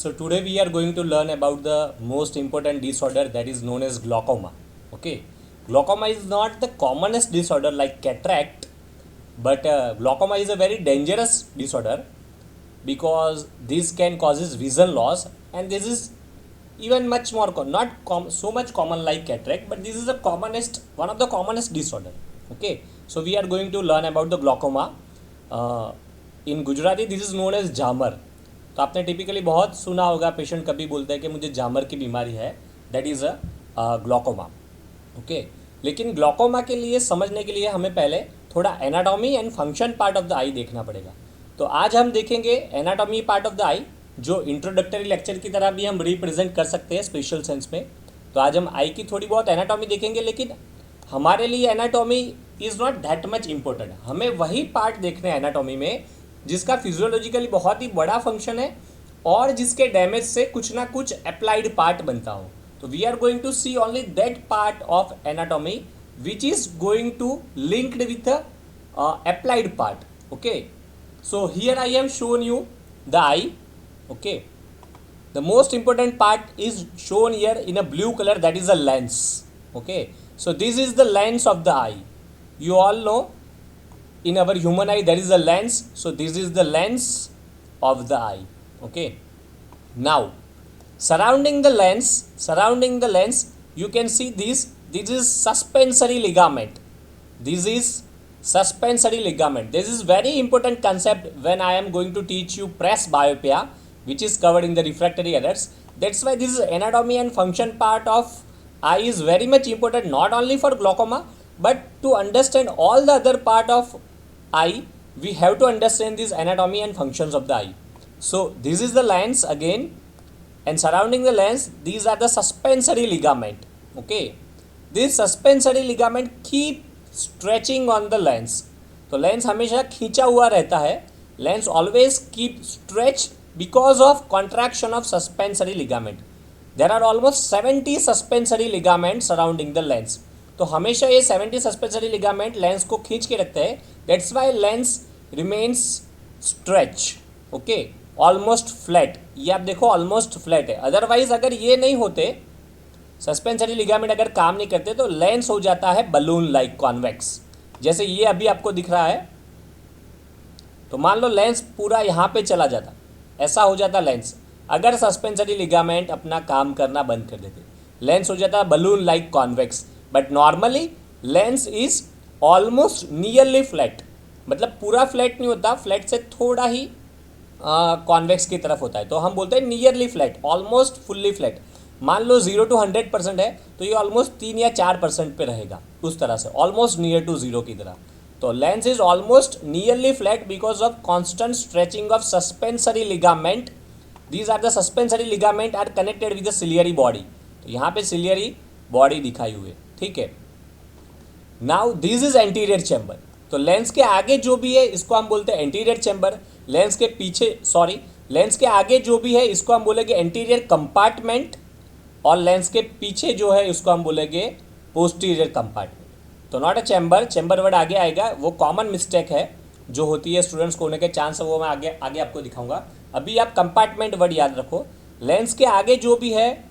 So today we are going to learn about the most important disorder that is known as glaucoma. Okay, glaucoma is not the commonest disorder like cataract, but glaucoma is a very dangerous disorder because this can causes vision loss, and this is even much more so much common like cataract, but this is the commonest one of the commonest disorder. Okay, so we are going to learn about the glaucoma. In Gujarati this is known as झामर. तो आपने typically बहुत सुना होगा, patient कभी बोलते हैं कि मुझे झामर की बीमारी है, that is a glaucoma. Okay, लेकिन ग्लॉकोमा के लिए समझने के लिए हमें पहले थोड़ा anatomy and function part of the eye देखना पड़ेगा. तो आज हम देखेंगे anatomy part of the eye, जो इंट्रोडक्टरी लेक्चर की तरह भी हम रिप्रेजेंट कर सकते हैं स्पेशल सेंस में. तो आज हम आई की थोड़ी बहुत एनाटॉमी देखेंगे, लेकिन हमारे लिए anatomy is not that much important. हमें वही पार्ट देखने हैं एनाटॉमी में जिसका फिजियोलॉजिकली बहुत ही बड़ा फंक्शन है और जिसके डैमेज से कुछ ना कुछ अप्लाइड पार्ट बनता हो. तो we are going to see only that part of anatomy which is going to linked with applied part. Okay, so here I have shown you the eye. Okay, the most important part is shown here in a blue colour, that is a lens. Okay, so this is the lens of the eye. You all know in our human eye there is a lens, so this is the lens of the eye. Okay, now surrounding the lens you can see this is suspensory ligament. This is suspensory ligament. This is very important concept when I am going to teach you presbyopia, which is covered in the refractory errors. That's why this is anatomy and function part of eye is very much important, not only for glaucoma, but to understand all the other part of eye, we have to understand this anatomy and functions of the eye. So this is the lens again, and surrounding the lens, these are the suspensory ligament. Okay, this suspensory ligament keep stretching on the lens. तो lens हमेशा खींचा हुआ रहता है. Lens always keep stretch because of contraction of suspensory ligament. There are almost 70 suspensory ligaments surrounding the lens. तो हमेशा ये 70 suspensory ligament lens को खींच के रखते हैं. That's why lens remains stretch. Okay, almost flat. ये आप देखो almost flat है. अदरवाइज अगर ये नहीं होते, सस्पेंसरी लिगामेंट अगर काम नहीं करते, तो लेंस हो जाता है बलून लाइक कॉन्वेक्स. जैसे ये अभी आपको दिख रहा है, तो मान लो लेंस पूरा यहाँ पे चला जाता, ऐसा हो जाता लेंस. अगर सस्पेंसरी लिगामेंट अपना काम करना बंद कर देते, लेंस हो जाता balloon like convex. But normally lens is almost nearly flat, मतलब पूरा फ्लैट नहीं होता, फ्लैट से थोड़ा ही कॉन्वेक्स की तरफ होता है. तो हम बोलते हैं nearly flat, almost fully flat. मान लो 0 to 100% है, तो ये ऑलमोस्ट 3 या 4% पे रहेगा, उस तरह से ऑलमोस्ट नियर टू जीरो की तरह. तो lens is almost nearly flat because of constant stretching of suspensory ligament. These are the suspensory ligament are connected with the ciliary body. तो यहाँ पे ciliary body दिखाई हुई है, ठीक है. Now this is anterior chamber. तो लेंस के आगे जो भी है इसको हम बोलते हैं anterior chamber. लेंस के पीछे लेंस के आगे जो भी है इसको हम बोलेंगे anterior compartment, और लेंस के पीछे जो है इसको हम बोलेंगे posterior compartment. तो नॉट अ चैम्बर वर्ड आगे आएगा, वो कॉमन मिस्टेक है जो होती है स्टूडेंट्स को होने के चांस है, वो मैं आगे आपको दिखाऊंगा. अभी आप कंपार्टमेंट वर्ड याद रखो. लेंस के आगे जो भी है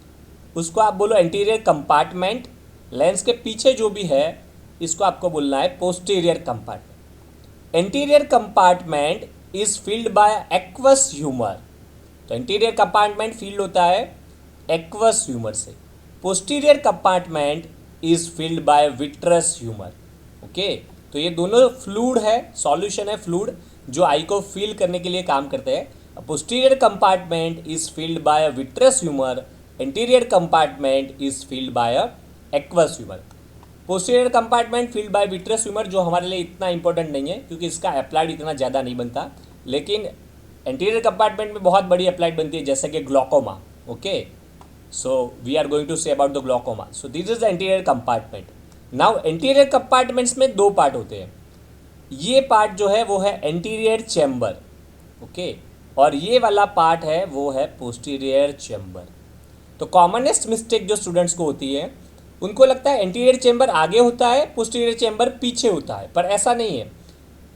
उसको आप बोलो एंटीरियर कंपार्टमेंट. लेंस के पीछे जो भी है इसको आपको बोलना है posterior compartment. Anterior compartment is filled by aqueous humour. तो एंटीरियर कंपार्टमेंट फील्ड होता है एक्वस ह्यूमर से. Posterior compartment is filled by vitreous humour. Okay, तो ये दोनों फ्लूइड है, सॉल्यूशन है फ्लूइड, जो आई को फील करने के लिए काम करते हैं. Posterior compartment is filled by a vitreous humor. Anterior compartment is filled by a aqueous humor. Posterior compartment filled by vitreous humor जो हमारे लिए इतना इंपॉर्टेंट नहीं है क्योंकि इसका अप्लाइड इतना ज़्यादा नहीं बनता, लेकिन एंटीरियर कंपार्टमेंट में बहुत बड़ी अप्लाइड बनती है, जैसे कि glaucoma. Okay, so we are going to say about the glaucoma. So this is the anterior compartment. Now anterior compartments में दो पार्ट होते हैं. ये पार्ट जो है वो है एंटीरियर चैम्बर. ओके, और ये वाला पार्ट है वो है पोस्टीरियर चैम्बर. तो कॉमनेस्ट मिस्टेक जो स्टूडेंट्स को होती है, उनको लगता है एंटीरियर चैम्बर आगे होता है, पोस्टीरियर चैम्बर पीछे होता है, पर ऐसा नहीं है.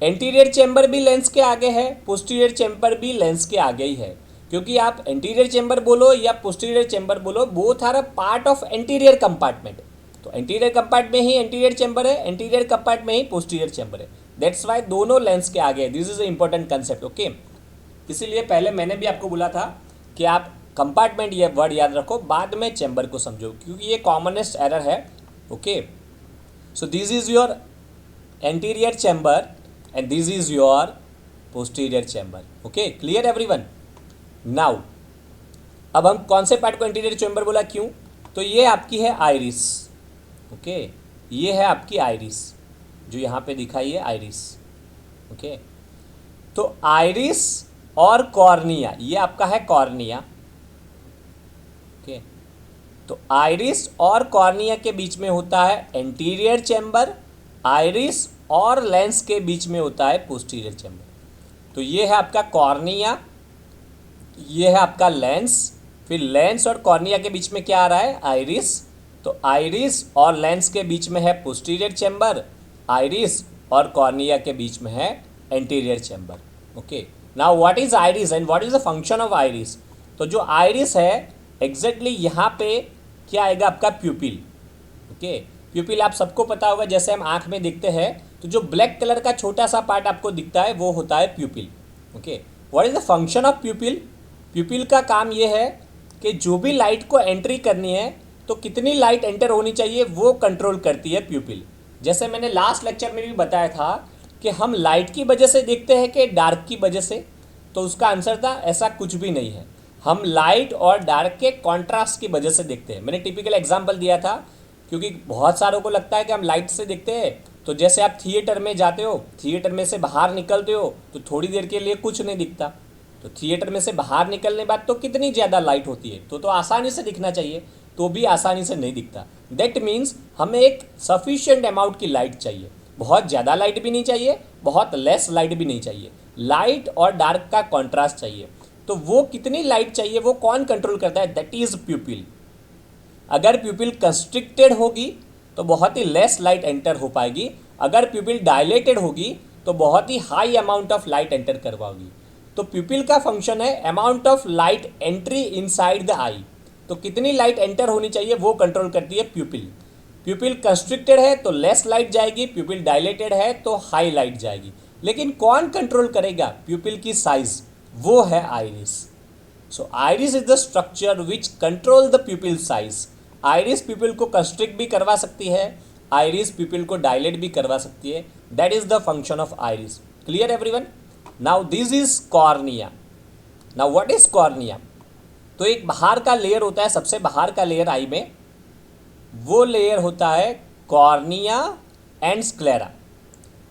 एंटीरियर चैम्बर भी लेंस के आगे है, पोस्टीरियर चैम्बर भी लेंस के आगे ही है. क्योंकि आप एंटीरियर चेंबर बोलो या पोस्टीरियर चेंबर बोलो, both are a part of anterior compartment. तो एंटीरियर कंपार्टमेंट में ही एंटीरियर चेंबर है, एंटीरियर कंपार्टमेंट में ही पोस्टीरियर चेंबर है। दैट्स वाई दोनों लेंस के आगे है। This is a important concept. Okay, इसीलिए पहले मैंने भी आपको बोला था कि आप कंपार्टमेंट ये वर्ड याद रखो, बाद में चेंबर को समझो, क्योंकि ये कॉमनेस्ट एरर है। Okay, so this is your anterior chamber and this is your posterior chamber. Okay, clear everyone? Now अब हम कौन से पार्ट को एंटीरियर चेंबर बोला, क्यों? तो ये आपकी है आइरिस। ओके, ये है आपकी आइरिस, जो यहाँ पे दिखाई है आइरिस। ओके, तो आइरिस और कॉर्निया, ये आपका है कॉर्निया। ओके, तो आइरिस और कॉर्निया के बीच में होता है एंटीरियर चेंबर, आइरिस और लेंस के बीच में होता है पोस्टीरियर चेंबर। तो ये है आपका कॉर्निया, ये है आपका लेंस, फिर लेंस और कॉर्निया के बीच में क्या आ रहा है, आइरिस। तो आइरिस और लेंस के बीच में है पोस्टीरियर चेंबर, आइरिस और कॉर्निया के बीच में है anterior chamber. Okay, now what is iris and what is the function of iris? तो जो आइरिस है एग्जैक्टली यहाँ पे क्या आएगा, आपका प्यूपिल। ओके, प्यूपिल आप सबको पता होगा, जैसे हम आँख में देखते हैं तो जो ब्लैक कलर का छोटा सा पार्ट आपको दिखता है वो होता है प्यूपिल। Okay, what is the function of प्यूपिल? प्यूपिल का काम ये है कि जो भी लाइट को एंट्री करनी है तो कितनी लाइट एंटर होनी चाहिए वो कंट्रोल करती है प्यूपिल। जैसे मैंने लास्ट लेक्चर में भी बताया था कि हम लाइट की वजह से देखते हैं कि डार्क की वजह से, तो उसका आंसर था ऐसा कुछ भी नहीं है। हम लाइट और डार्क के कॉन्ट्रास्ट की वजह से देखते हैं। मैंने टिपिकल एग्जांपल दिया था, क्योंकि बहुत सारों को लगता है कि हम लाइट से देखते हैं। तो जैसे आप थिएटर में जाते हो, थिएटर में से बाहर निकलते हो तो थोड़ी देर के लिए कुछ नहीं दिखता, तो थिएटर में से बाहर निकलने बाद तो कितनी ज़्यादा लाइट होती है, तो आसानी से दिखना चाहिए, तो भी आसानी से नहीं दिखता। दैट मीन्स हमें एक सफिशिएंट अमाउंट की लाइट चाहिए, बहुत ज़्यादा लाइट भी नहीं चाहिए, बहुत लेस लाइट भी नहीं चाहिए, लाइट और डार्क का कॉन्ट्रास्ट चाहिए। तो वो कितनी लाइट चाहिए वो कौन कंट्रोल करता है, दैट इज प्यूपिल। अगर प्यूपिल कंस्ट्रिक्टेड होगी तो बहुत ही लेस लाइट एंटर हो पाएगी, अगर प्यूपिल डायलेटेड होगी तो बहुत ही high amount of light enter करवाओगी। तो प्यूपिल का फंक्शन है amount of light entry inside the eye, तो कितनी लाइट एंटर होनी चाहिए वो कंट्रोल करती है प्यूपिल। प्यूपिल कंस्ट्रिक्टेड है तो लेस लाइट जाएगी, प्यूपिल डायलेटेड है तो हाई लाइट जाएगी। लेकिन कौन कंट्रोल करेगा प्यूपिल की साइज, वो है iris. So iris is the structure which control the प्यूपिल size. Iris प्यूपिल को कंस्ट्रिक्ट भी करवा सकती है, आइरिस प्यूपिल को डायलेट भी करवा सकती है। That is the function of iris. Clear everyone? Now this is cornea. Now what is cornea? तो एक बाहर का लेयर होता है, सबसे बाहर का लेयर आई में, वो लेयर होता है कॉर्निया एंड स्क्लेरा।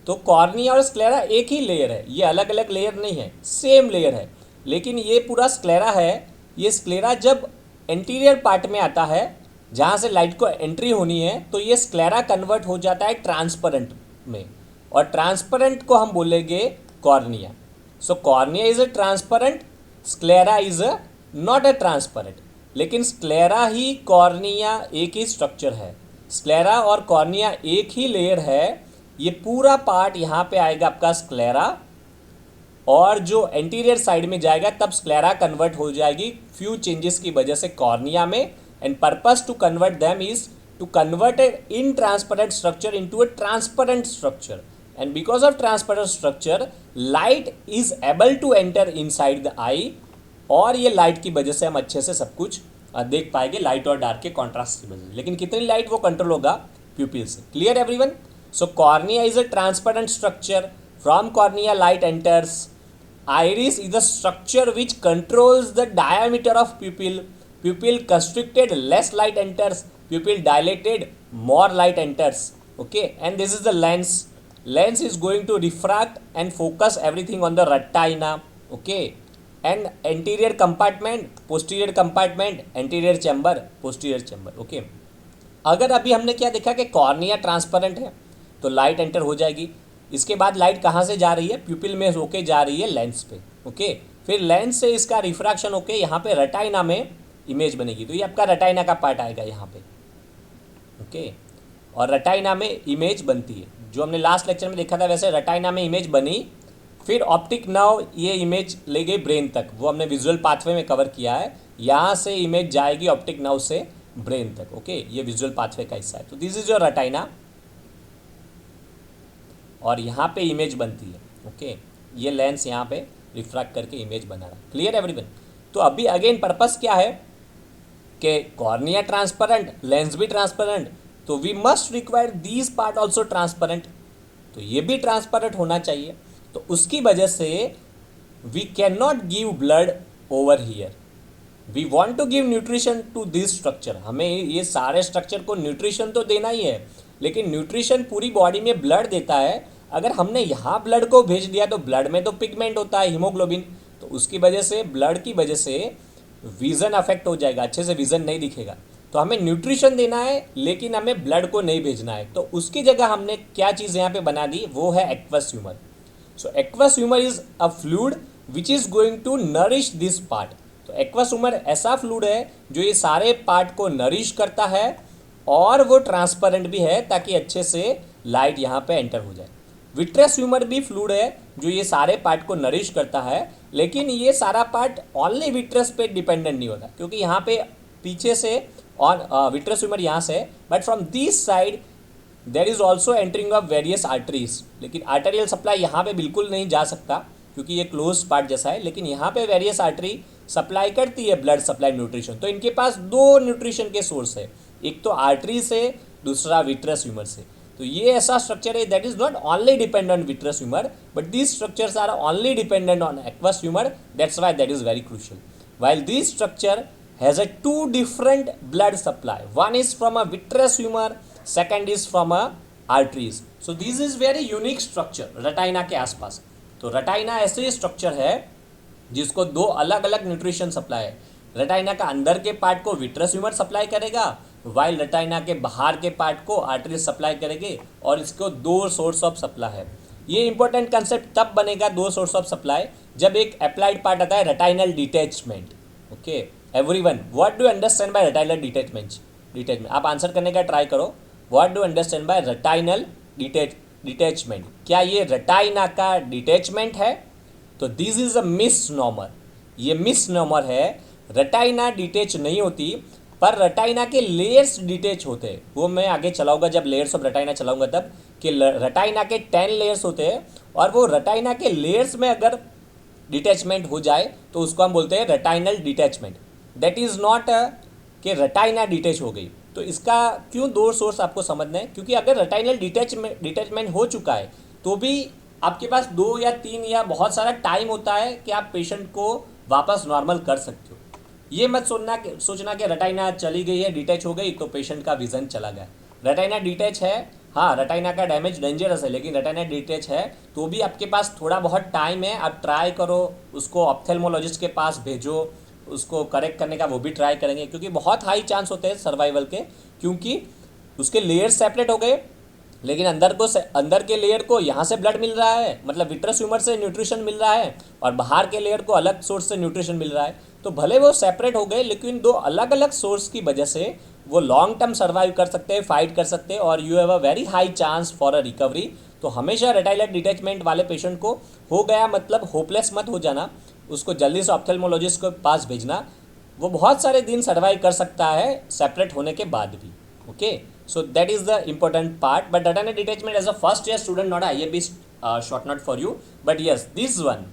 तो कॉर्निया और स्क्लेरा एक ही लेयर है, ये अलग अलग लेयर नहीं है, सेम लेयर है। लेकिन ये पूरा स्क्लेरा है, ये स्क्लेरा जब एंटीरियर पार्ट में आता है जहाँ से लाइट को एंट्री होनी है, तो ये स्क्लेरा कन्वर्ट हो जाता है ट्रांसपेरेंट में, और ट्रांसपेरेंट को हम बोलेंगे cornea. So cornea is a transparent, sclera is a not a transparent. लेकिन स्क्लेरा ही कॉर्निया एक ही स्ट्रक्चर है, स्क्लेरा और कॉर्निया एक ही लेयर है। ये पूरा पार्ट यहाँ पे आएगा आपका स्क्लेरा, और जो एंटीरियर साइड में जाएगा तब स्क्लेरा कन्वर्ट हो जाएगी फ्यू चेंजेस की वजह से कॉर्निया में। And purpose to convert them is to convert a intransparent structure into a transparent structure, and because of transparent structure light is able to enter inside the eye, और ये light की वजह से हम अच्छे से सब कुछ देख पाएंगे, लाइट और डार्क के कॉन्ट्रास्ट की वजह से। लेकिन कितनी लाइट वो कंट्रोल होगा प्यूपिल से। Clear everyone? So cornea is a transparent structure, from cornea light enters. iris is the structure which controls the diameter of pupil. Pupil constricted, less light enters, pupil dilated, more light enters. Okay, and this is the lens. Lens is going to refract and focus everything on the retina. Okay, and anterior compartment, posterior compartment, anterior chamber, posterior chamber. Okay, अगर अभी हमने क्या देखा कि cornea transparent है तो light enter हो जाएगी, इसके बाद लाइट कहाँ से जा रही है, प्यूपिल में होके जा रही है लेंस पे। ओके, फिर लेंस से इसका रिफ्रैक्शन होके यहाँ पे रेटाइना में इमेज बनेगी, तो ये आपका रेटाइना का पार्ट आएगा यहाँ पे। ओके, और रेटाइना में इमेज बनती है, जो हमने लास्ट लेक्चर में देखा था वैसे रेटाइना में इमेज बनी, फिर ऑप्टिक नर्व ये इमेज ले गई ब्रेन तक, वो हमने विजुअल पाथवे में कवर किया है। यहाँ से इमेज जाएगी ऑप्टिक नर्व से ब्रेन तक। ओके, ये विजुअल पाथवे का हिस्सा है। तो दिस इज योर रेटाइना, और यहाँ पे इमेज बनती है। ओके, ये लेंस यहाँ पे रिफ्रैक्ट करके इमेज बना रहा है। Clear everyone? तो अभी अगेन पर्पस क्या है कि कॉर्निया ट्रांसपेरेंट, लेंस भी ट्रांसपेरेंट, तो we must require these part also transparent, तो ये भी ट्रांसपेरेंट होना चाहिए। तो उसकी वजह से we can not give blood over here, we want to give nutrition to this structure. हमें ये सारे स्ट्रक्चर को न्यूट्रिशन तो देना ही है, लेकिन न्यूट्रिशन पूरी बॉडी में ब्लड देता है। अगर हमने यहाँ ब्लड को भेज दिया तो ब्लड में तो पिगमेंट होता है, हीमोग्लोबिन, तो उसकी वजह से, ब्लड की वजह से विज़न अफेक्ट हो जाएगा, अच्छे से विज़न नहीं दिखेगा। तो हमें न्यूट्रिशन देना है, लेकिन हमें ब्लड को नहीं भेजना है। तो उसकी जगह हमने क्या चीज़ यहाँ पे बना दी, वो है aqueous humour. So aqueous humour is a fluid which is going to nourish this part. तो एक्वस ह्यूमर ऐसा फ्लूइड है जो ये सारे पार्ट को नरिश करता है, और वो ट्रांसपेरेंट भी है ताकि अच्छे से लाइट यहाँ पे एंटर हो जाए। विट्रस ह्यूमर भी फ्लूइड है जो ये सारे पार्ट को नरिश करता है, लेकिन ये सारा पार्ट ओनली विट्रस पे डिपेंडेंट नहीं होता, क्योंकि यहाँ पे पीछे से ऑन विट्रस ह्यूमर यहाँ से, but from this side there is also entering of various arteries. लेकिन आर्टेरियल सप्लाई यहाँ पे बिल्कुल नहीं जा सकता क्योंकि ये क्लोज पार्ट जैसा है, लेकिन यहाँ पे वेरियस आर्टरी सप्लाई करती है ब्लड सप्लाई न्यूट्रिशन। तो इनके पास दो न्यूट्रिशन के सोर्स है, एक तो आर्टरी से, दूसरा विट्रस ह्यूमर से। तो ये ऐसा स्ट्रक्चर है that is not only dependent on vitreous humour, but these structures are only dependent on aqueous humour, that's why that is very crucial. While this structure has a two different blood supply, one is from a vitreous humor, second is from a arteries. So this is very unique structure retina के आसपास। तो retina ऐसे structure है जिसको दो अलग अलग nutrition supply है। रेटाइना का अंदर के पार्ट को विट्रस ह्यूमर सप्लाई करेगा, वाइल रेटाइना के बाहर के पार्ट को आर्टरी सप्लाई करेंगे, और इसको दो सोर्स ऑफ सप्लाई है। ये इंपॉर्टेंट कंसेप्ट तब बनेगा, दो सोर्स ऑफ सप्लाई, जब एक अप्लाइड पार्ट आता है retinal detachment. Okay everyone, what do understand by retinal detachment? आप आंसर करने का ट्राई करो। What do understand by retinal detachment? क्या ये रेटाइना का डिटैचमेंट है? तो दिस इज अ मिसनॉमर, ये मिसनॉमर है। रेटाइना डिटैच नहीं होती, पर रेटाइना के लेयर्स डिटैच होते हैं। वो मैं आगे चलाऊंगा, जब लेयर्स ऑफ रेटाइना चलाऊंगा तब, कि रेटाइना के 10 लेयर्स होते हैं, और वो रेटाइना के लेयर्स में अगर डिटैचमेंट हो जाए तो उसको हम बोलते हैं retinal detachment. That is not कि रेटाइना डिटैच हो गई। तो इसका क्यों दो सोर्स आपको समझना है, क्योंकि अगर रेटाइनल डिटैचमेंट हो चुका है तो भी आपके पास 2 या 3 या बहुत सारा टाइम होता है कि आप पेशेंट को वापस नॉर्मल कर सकते हो। ये मत सोचना कि रेटाइना चली गई है, डिटैच हो गई तो पेशेंट का विजन चला गया। रेटाइना डिटैच है, हाँ रेटाइना का डैमेज डेंजरस है, लेकिन रेटाइना डिटैच है तो भी आपके पास थोड़ा बहुत टाइम है। आप ट्राई करो, उसको ऑप्थेल्मोलॉजिस्ट के पास भेजो, उसको करेक्ट करने का वो भी ट्राई करेंगे, क्योंकि बहुत हाई चांस होते हैं सर्वाइवल के, क्योंकि उसके लेयर्स सेपरेट हो गए, लेकिन अंदर के लेयर को यहाँ से ब्लड मिल रहा है, मतलब विट्रस ह्यूमर से न्यूट्रिशन मिल रहा है, और बाहर के लेयर को अलग सोर्स से न्यूट्रिशन मिल रहा है। तो भले वो सेपरेट हो गए, लेकिन दो अलग अलग सोर्स की वजह से वो लॉन्ग टर्म सर्वाइव कर सकते हैं, फाइट कर सकते हैं, और you have a very high chance for a recovery. तो हमेशा रेटाइनल डिटैचमेंट वाले पेशेंट को हो गया मतलब होपलेस मत हो जाना, उसको जल्दी से ऑप्थेल्मोलॉजिस्ट के पास भेजना। वो बहुत सारे दिन सर्वाइव कर सकता है सेपरेट होने के बाद भी। Okay, so that is the important part, but retinal detachment as a first year student, not a IAP short note for you, but yes, this one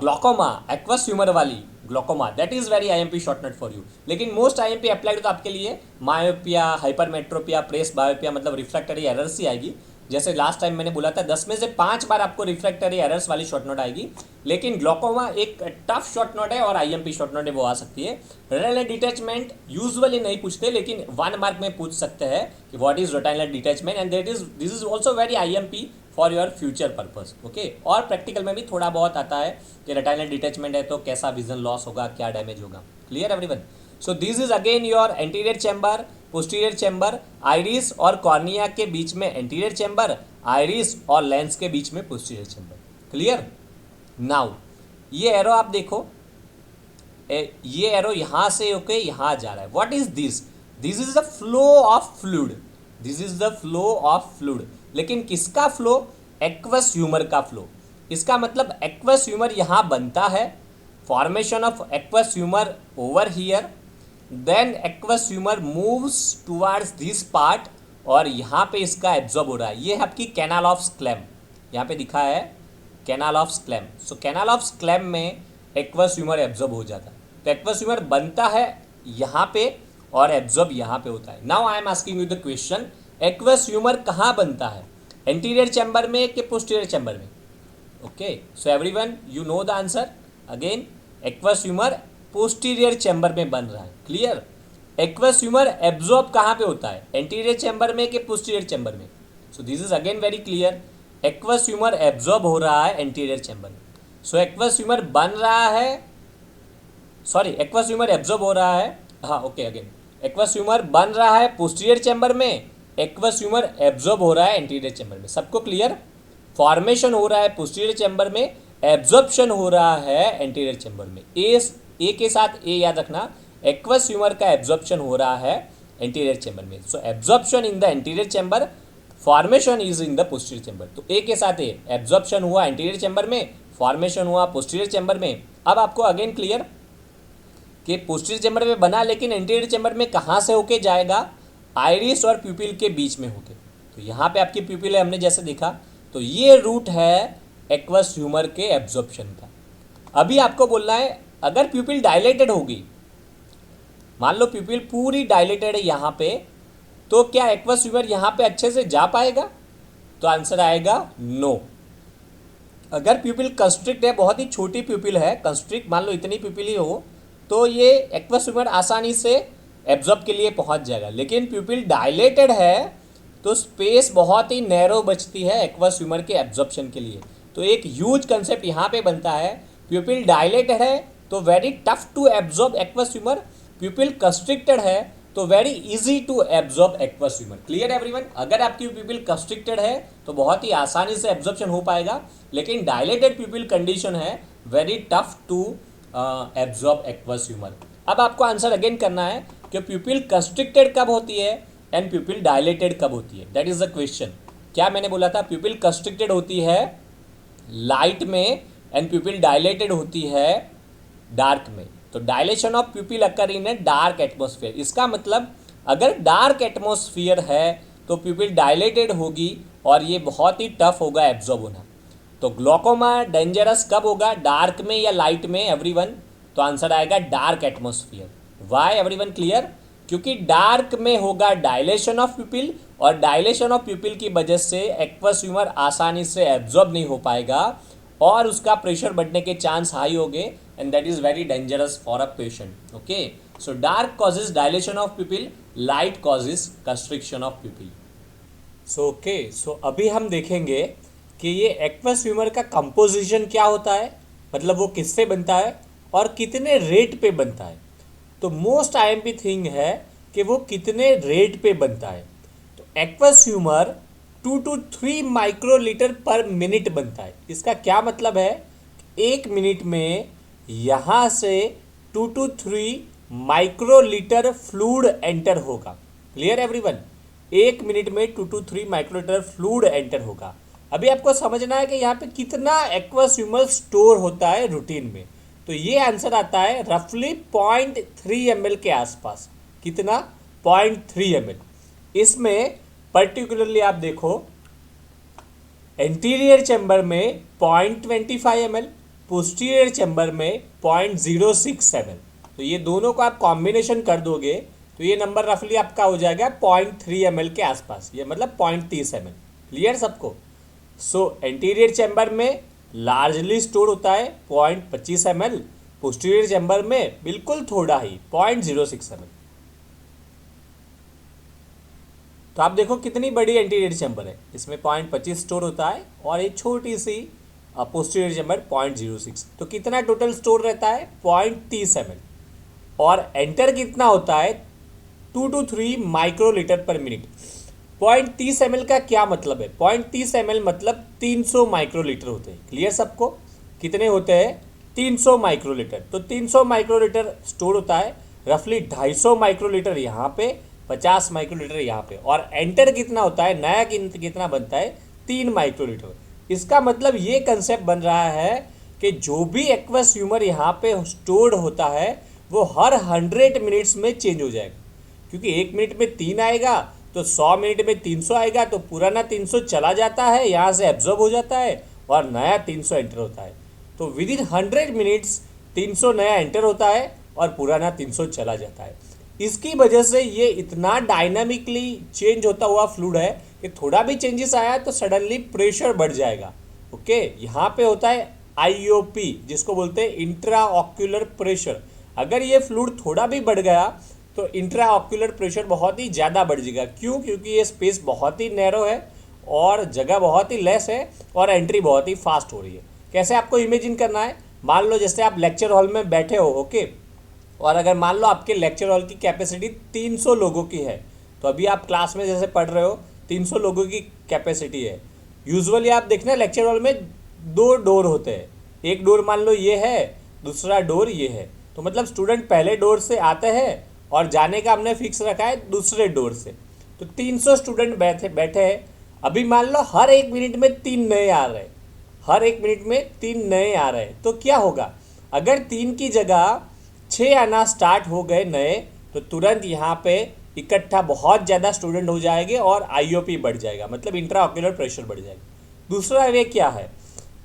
glaucoma, aqueous humor वाली glaucoma, that is very IMP short note for you. लेकिन most IMP applied तो आपके लिए myopia, hypermetropia, press बायोपिया, मतलब refractory errors ही आएगी। जैसे last time मैंने बोला था 10 में से 5 बार आपको रिफ्रैक्टरी एरर्स वाली शॉर्ट नोट आएगी, लेकिन ग्लोकोमा एक टफ शॉर्ट नोट है और IMP शॉर्ट नोट है, वो आ सकती है। रेटिनल डिटैचमेंट यूजुअली नहीं पूछते, लेकिन 1 मार्क में पूछ सकते हैं कि what is retinal detachment, and this is also very IMP for your future purpose. Okay, और प्रैक्टिकल में भी थोड़ा बहुत आता है कि रेटिनल डिटैचमेंट है तो कैसा विजन लॉस होगा, क्या डैमेज होगा। Clear everyone? So this is again your anterior chamber, posterior chamber, iris और कॉर्निया के बीच में एंटीरियर चैम्बर, आइरिस और लेंस के बीच में पोस्टीरियर चैम्बर। क्लियर? नाउ ये एरो आप देखो, ये एरो यहाँ से होके यहाँ जा रहा है। What is this? This is the flow of fluid, this is the flow of fluid. लेकिन किसका फ्लो? एक्वस ह्यूमर का फ्लो। इसका मतलब एक्वस ह्यूमर यहाँ बनता है, formation of aqueous humour over here, then aqueous humour moves towards this part और यहाँ पे इसका एब्जॉर्ब हो रहा है। ये है आपकी कैनाल ऑफ स्क्लेम, यहाँ पे दिखा है canal of Schlemm. So canal of Schlemm में एक्वस ह्यूमर एब्जॉर्ब हो जाता है। तो एक्वस ह्यूमर बनता है यहाँ पे और एब्जॉर्ब यहाँ पे होता है। Now I am asking you the question, aqueous humour कहाँ बनता है, एंटीरियर चैम्बर में कि पोस्टीरियर चैम्बर में? Okay, so everyone you know the answer. Again aqueous humour posterior chamber में बन रहा है, क्लियर। एक्वस ह्यूमर एब्जॉर्ब कहाँ पे होता है, एंटीरियर चैम्बर में कि पोस्टीरियर चैम्बर में? सो this is again very clear, aqueous humour absorb हो रहा है एंटीरियर चैम्बर में। सो एक्वस ह्यूमर बन रहा है, सॉरी एक्वस ह्यूमर एब्जॉर्ब हो रहा है, हाँ ओके अगेन, एक्वस ह्यूमर बन रहा है पोस्टीरियर चैम्बर में, एक्वस ह्यूमर एब्जॉर्ब हो रहा है एंटीरियर चैम्बर में। सबको क्लियर? फॉर्मेशन हो रहा है पोस्टीरियर चैम्बर में, एब्जॉर्प्शन हो रहा है एंटीरियर चैम्बर में। ए के साथ ए याद रखना, एक्वस ह्यूमर का एब्जॉर्प्शन हो रहा है एंटीरियर चैम्बर में। So absorption in the anterior chamber, formation is in the posterior chamber. तो ए के साथ ए, एब्जॉर्प्शन हुआ एंटीरियर चैम्बर में, फॉर्मेशन हुआ पोस्टीरियर चैम्बर में। अब आपको अगेन क्लियर कि पोस्टीरियर चैम्बर में बना, लेकिन एंटीरियर चैम्बर में कहाँ से होके जाएगा, आइरिस और प्यूपिल के बीच में होके। तो यहाँ पे आपकी प्यूपिल है, हमने जैसे देखा, तो ये रूट है एक्वस ह्यूमर के एब्जॉर्प्शन का। अभी आपको बोलना है अगर प्यूपिल डायलेटेड होगी, मान लो प्यूपिल पूरी डायलेटेड है यहाँ पे, तो क्या एक्वस ह्यूमर यहाँ पे अच्छे से जा पाएगा? तो आंसर आएगा नो। अगर प्यूपिल कंस्ट्रिक्ट है, बहुत ही छोटी प्यूपिल है, कंस्ट्रिक्ट मान लो इतनी प्यूपिल ही हो, तो ये एक्वस ह्यूमर आसानी से एब्जॉर्ब के लिए पहुँच जाएगा। लेकिन प्यूपिल डायलेटेड है तो स्पेस बहुत ही नैरो बचती है एक्वस ह्यूमर के एब्जॉर्प्शन के लिए। तो एक ह्यूज कंसेप्ट यहाँ पे बनता है, प्यूपिल डायलेटेड है तो very tough to absorb aqueous humour, pupil constricted है तो very easy to absorb aqueous humour. Clear everyone? अगर आपकी प्यूपिल कंस्ट्रिक्टेड है तो बहुत ही आसानी से एब्जॉर्प्शन हो पाएगा, लेकिन डायलेटेड प्यूपिल कंडीशन है very tough to absorb aqueous humour. अब आपको आंसर अगेन करना है कि प्यूपिल कंस्ट्रिक्टेड कब होती है एंड प्यूपिल डायलेटेड कब होती है, दैट इज द क्वेश्चन। क्या मैंने बोला था? प्यूपिल कंस्ट्रिक्टेड होती है लाइट में एंड प्यूपिल डायलेटेड होती है डार्क में। तो dilation of प्यूपिल occur in a dark atmosphere, इसका मतलब अगर डार्क एटमोस्फियर है तो प्यूपिल डायलेटेड होगी और ये बहुत ही टफ होगा एब्जॉर्ब होना। तो ग्लोकोमा डेंजरस कब होगा, डार्क में या लाइट में एवरीवन? तो आंसर आएगा dark atmosphere. Why everyone clear? क्योंकि डार्क में होगा डायलेशन ऑफ प्यूपिल और डायलेशन ऑफ प्यूपिल की वजह से एक्वस ह्यूमर आसानी से एब्जॉर्ब नहीं हो पाएगा और उसका प्रेशर बढ़ने के चांस हाई हो गए and that is very dangerous for a patient. Okay, so dark causes dilation of pupil, light causes constriction of pupil. So अभी हम देखेंगे कि ये एक्वस ह्यूमर का कंपोजिशन क्या होता है, मतलब वो किससे बनता है और कितने रेट पे बनता है। तो मोस्ट आईएमपी थिंग है कि वो कितने रेट पे बनता है। तो एक्वस ह्यूमर 2 to 3 माइक्रोलीटर पर मिनट बनता है। इसका क्या मतलब है? एक मिनट में यहाँ से 2 to 3 माइक्रोलीटर फ्लूइड एंटर होगा। Clear everyone? एक मिनट में 2 to 3 माइक्रोलीटर फ्लूइड एंटर होगा। अभी आपको समझना है कि यहाँ पे कितना एक्वस ह्यूमर स्टोर होता है रूटीन में। तो ये आंसर आता है रफली 0.3 ml के आसपास। कितना? 0.3 ml। इसमें पर्टिकुलरली आप देखो एंटीरियर चैम्बर में 0.25 ml, पोस्टीरियर चैम्बर में 0.06 ml। तो ये दोनों को आप कॉम्बिनेशन कर दोगे तो ये नंबर रफली आपका हो जाएगा 0.3 ml के आसपास, ये मतलब 0.30 ml। क्लियर सबको? सो एंटीरियर चैम्बर में लार्जली स्टोर होता है 0.25 ml, पोस्टीरियर चैम्बर में बिल्कुल थोड़ा ही 0.06 ml। तो आप देखो कितनी बड़ी एंटीरियर चैम्बर है, इसमें 0.25 स्टोर होता है और एक छोटी सी पोस्टीरियर चैम्बर 0.06। तो कितना टोटल स्टोर रहता है? 0.30 ml। और एंटर कितना होता है? 2 to 3 माइक्रोलीटर पर मिनट। 0.30 ml का क्या मतलब है? 0.30 ml मतलब 300 माइक्रोलीटर होते हैं। क्लियर सबको? कितने होते हैं? 300 माइक्रोलीटर। तो 300 माइक्रोलीटर स्टोर होता है, रफली 250 माइक्रोलीटर यहाँ पे, 50 माइक्रोलीटर यहाँ पे। और एंटर कितना होता है? नया कितना बनता है? 3 माइक्रोलीटर। इसका मतलब ये कंसेप्ट बन रहा है कि जो भी एक्वस ह्यूमर यहाँ पे स्टोर्ड होता है वो हर 100 मिनट्स में चेंज हो जाएगा, क्योंकि 1 मिनट में 3 आएगा तो 100 मिनट में 300 आएगा, तो पुराना 300 चला जाता है, यहाँ से एब्जॉर्ब हो जाता है और नया 300 एंटर होता है। तो विद इन 100 मिनट्स 300 नया एंटर होता है और पुराना 300 चला जाता है। इसकी वजह से ये इतना डायनामिकली चेंज होता हुआ फ्लूइड है कि थोड़ा भी चेंजेस आया तो सडनली प्रेशर बढ़ जाएगा। ओके, यहाँ पे होता है आईओपी, जिसको बोलते हैं इंट्रा ऑक्यूलर प्रेशर। अगर ये फ्लूइड थोड़ा भी बढ़ गया तो इंट्रा ऑक्यूलर प्रेशर बहुत ही ज़्यादा बढ़ जाएगा। क्यों? क्योंकि ये स्पेस बहुत ही नैरो है और जगह बहुत ही लेस है और एंट्री बहुत ही फास्ट हो रही है। कैसे आपको इमेजिन करना है, मान लो जैसे आप लेक्चर हॉल में बैठे हो, ओके, और अगर मान लो आपके लेक्चर हॉल की कैपेसिटी 300 लोगों की है, तो अभी आप क्लास में जैसे पढ़ रहे हो 300 लोगों की कैपेसिटी है। यूजुअली आप देखना लेक्चर हॉल में 2 डोर होते हैं, एक डोर मान लो ये है, दूसरा डोर ये है, तो मतलब स्टूडेंट पहले डोर से आते हैं और जाने का हमने फिक्स रखा है दूसरे डोर से। तो 300 स्टूडेंट बैठे हैं। अभी मान लो हर 1 मिनट में 3 नए आ रहे हैं, हर 1 मिनट में 3 नए आ रहे हैं, तो क्या होगा? अगर 3 की जगह 6 आना स्टार्ट हो गए नए, तो तुरंत यहाँ पे इकट्ठा बहुत ज़्यादा स्टूडेंट हो जाएंगे और आईओपी बढ़ जाएगा, मतलब इंट्रा ऑक्यूलर प्रेशर बढ़ जाएगा। दूसरा वे क्या है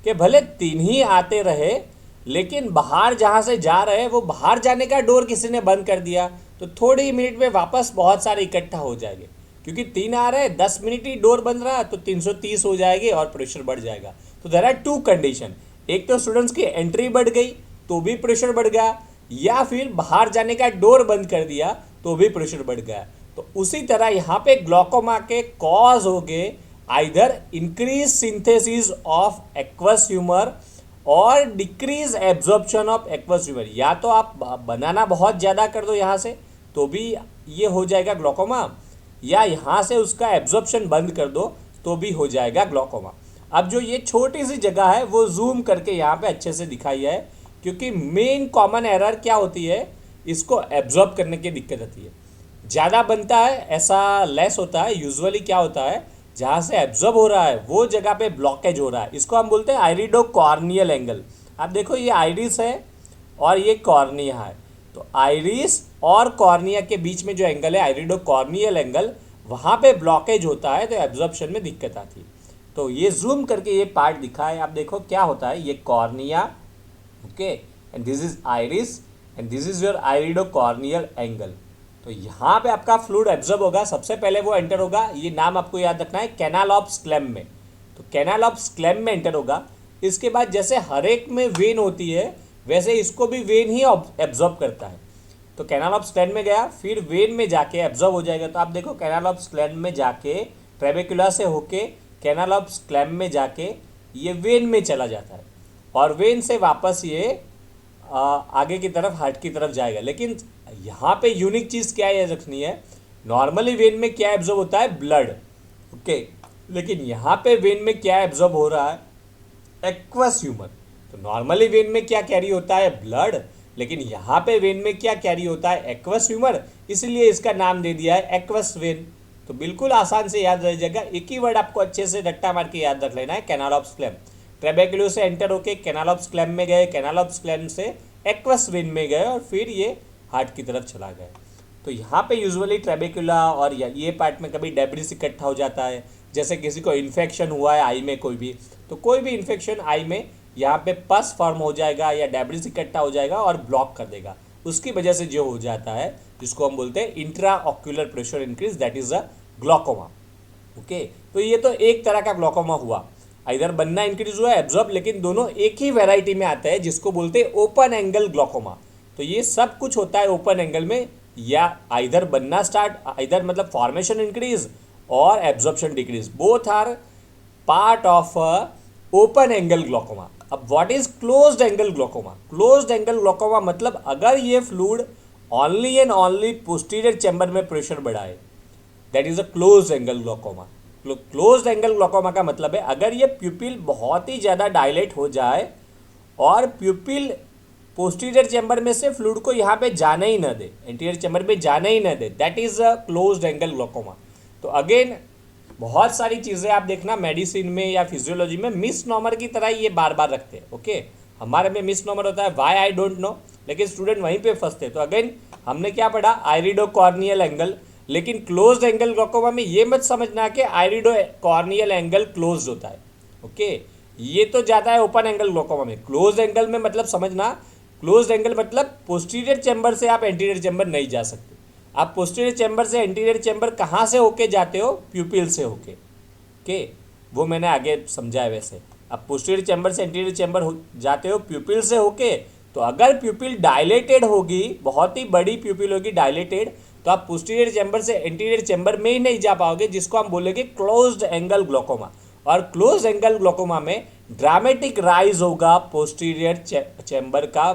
कि भले 3 ही आते रहे, लेकिन बाहर जहाँ से जा रहे हैं वो बाहर जाने का डोर किसी ने बंद कर दिया, तो थोड़ी ही मिनट में वापस बहुत सारे इकट्ठा हो जाएंगे। क्योंकि 3 आ रहे हैं, 10 मिनट ही डोर बंद रहा तो 330 हो जाएगी और प्रेशर बढ़ जाएगा। तो देयर आर 2 कंडीशन, एक तो स्टूडेंट्स की एंट्री बढ़ गई तो भी प्रेशर बढ़ गया, या फिर बाहर जाने का डोर बंद कर दिया तो भी प्रेशर बढ़ गया। तो उसी तरह यहाँ पे ग्लूकोमा के कॉज हो गए either increase synthesis of aqueous humour और decrease absorption of aqueous humour. या तो आप बनाना बहुत ज़्यादा कर दो यहाँ से तो भी ये हो जाएगा ग्लूकोमा, या यहाँ से उसका एब्जॉर्प्शन बंद कर दो तो भी हो जाएगा ग्लूकोमा। अब जो ये छोटी सी जगह है वो जूम करके यहाँ पे अच्छे से दिखाई है, क्योंकि मेन कॉमन एरर क्या होती है, इसको एब्जॉर्ब करने की दिक्कत आती है। ज़्यादा बनता है ऐसा लेस होता है। यूजुअली क्या होता है, जहाँ से एब्जॉर्ब हो रहा है वो जगह पे ब्लॉकेज हो रहा है, इसको हम बोलते हैं आइरिडो कॉर्नियल एंगल। आप देखो ये आइरिस है और ये कॉर्निया है, तो आइरिस और कॉर्निया के बीच में जो एंगल है आइरिडो कॉर्नियल एंगल, वहाँ पे ब्लॉकेज होता है तो एब्जॉर्प्शन में दिक्कत आती है। तो ये जूम करके ये पार्ट दिखा है, आप देखो क्या होता है, ये cornea, okay, and this is iris and this is your iridocorneal angle. तो यहाँ पे आपका फ्लूइड एब्जॉर्ब होगा, सबसे पहले वो एंटर होगा, ये नाम आपको याद रखना है, कैनाल ऑफ स्क्लेम में। तो कैनाल ऑफ स्क्लेम में एंटर होगा। इसके बाद जैसे हर एक में वेन होती है वैसे इसको भी वेन ही एब्जॉर्ब करता है। तो कैनाल ऑफ स्क्लेम में गया, फिर वेन में जाके एब्जॉर्ब हो जाएगा। तो आप देखो कैनाल ऑफ स्क्लेम में जाके ट्रेबेकुला से होके कैनाल ऑफ स्क्लेम में जाके ये वेन में चला जाता है और वेन से वापस ये आगे की तरफ हार्ट की तरफ जाएगा। लेकिन यहाँ पे यूनिक चीज़ क्या है रखनी है, नॉर्मली वेन में क्या एब्जॉर्ब होता है, ब्लड, ओके, लेकिन यहाँ पे वेन में क्या एब्जॉर्ब हो रहा है, एक्वस ह्यूमर। तो नॉर्मली वेन में क्या कैरी होता है, ब्लड, लेकिन यहाँ पे वेन में क्या कैरी होता है, एक्वस ह्यूमर, इसलिए इसका नाम दे दिया है एक्वस वेन। तो बिल्कुल आसान से याद रह जाएगा, एक ही वर्ड आपको अच्छे से रट्टा मार के याद रख लेना है, कैनाल ऑफ स्क्लेम। ट्रेबेकुलो से एंटर होके कैनाल ऑफ स्क्लेम में गए, कैनाल ऑफ स्क्लेम से एक्वस वेन में गए और फिर ये हार्ट की तरफ चला गया। तो यहाँ पे यूजुअली ट्रेबेकुला और ये पार्ट में कभी डेब्रिस इकट्ठा हो जाता है, जैसे किसी को इन्फेक्शन हुआ है आई में कोई भी, तो कोई भी इन्फेक्शन आई में यहाँ पे पस फॉर्म हो जाएगा या डेब्रिस इकट्ठा हो जाएगा और ब्लॉक कर देगा। उसकी वजह से जो हो जाता है जिसको हम बोलते हैं intra ocular pressure increase, that is a glaucoma. Okay, तो ये तो एक तरह का ग्लूकोमा हुआ, इधर बनना इंक्रीज हुआ, एब्जॉर्ब, लेकिन दोनों एक ही वैरायटी में आता है जिसको बोलते हैं ओपन एंगल ग्लूकोमा। तो ये सब कुछ होता है ओपन एंगल में, या इधर बनना स्टार्ट, इधर मतलब फॉर्मेशन इंक्रीज और absorption decrease, both are part of open angle glaucoma. अब what is closed angle glaucoma? Closed angle glaucoma मतलब अगर ये fluid only and only posterior chamber में प्रेशर बढ़ाए, that is a closed angle glaucoma. Closed angle glaucoma का मतलब है अगर ये प्यूपिल बहुत ही ज़्यादा डायलेट हो जाए और प्यूपिल पोस्टीरियर चैम्बर में से फ्लूइड को यहाँ पे जाने ही न दे, एंटीरियर चैम्बर में जाने ही न दे, that is a closed angle glaucoma. तो अगेन बहुत सारी चीज़ें आप देखना मेडिसिन में या फिजियोलॉजी में मिस नॉमर की तरह ही ये बार बार रखते हैं। ओके, हमारे में मिस नॉमर होता है वाई आई डोंट नो, लेकिन स्टूडेंट वहीं पे फंसते हैं। तो अगेन हमने क्या पढ़ा, आइरिडो कॉर्नियल एंगल, लेकिन क्लोज एंगल ग्लोकोमा में ये मत समझना कि आइरिडो कॉर्नियल एंगल क्लोज होता है। ओके, ये तो जाता है ओपन एंगल ग्लोकोमा में। क्लोज एंगल में मतलब समझना, क्लोज एंगल मतलब पोस्टीरियर चैम्बर से आप एंटीरियर चैम्बर नहीं जा सकते। आप पोस्टीरियर चैम्बर से एंटीरियर चैम्बर कहाँ से होके जाते हो, प्यूपिल से होके। ओके, वो मैंने आगे समझा है। वैसे आप पोस्टीरियर चैम्बर से एंटीरियर चैम्बर जाते हो प्यूपिल से होके। तो अगर प्यूपिल डायलेटेड होगी, बहुत ही बड़ी प्यूपिल होगी डायलेटेड, तो आप पोस्टीरियर चैम्बर से एंटीरियर चैम्बर में ही नहीं जा पाओगे, जिसको हम बोलेंगे क्लोज्ड एंगल ग्लोकोमा। और क्लोज एंगल ग्लोकोमा में ड्रामेटिक राइज होगा पोस्टीरियर चैम्बर का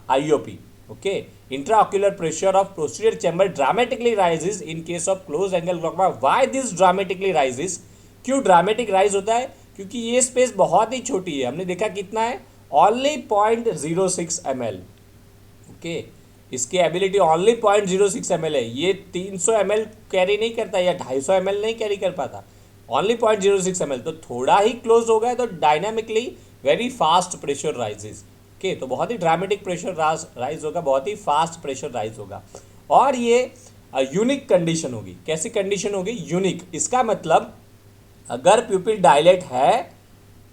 IOP. Okay, intraocular pressure of posterior chamber dramatically rises in case of close angle glaucoma. Why this dramatically rises, क्यों ड्रामेटिक राइज होता है? क्योंकि ये space बहुत ही छोटी है। हमने देखा कितना है, ओनली 0.06 ml। ओके, इसकी एबिलिटी ओनली 0.06 ml है। ये 300 ml कैरी नहीं करता या 250 ml नहीं कैरी कर पाता, ओनली 0.06 ml। तो थोड़ा ही क्लोज हो गया तो dynamically very fast pressure rises. Okay, तो बहुत ही ड्रामेटिक प्रेशर राइज होगा, बहुत ही फास्ट प्रेशर राइज होगा। और ये यूनिक कंडीशन होगी। कैसी कंडीशन होगी? यूनिक। इसका मतलब अगर प्यूपिल डायलेट है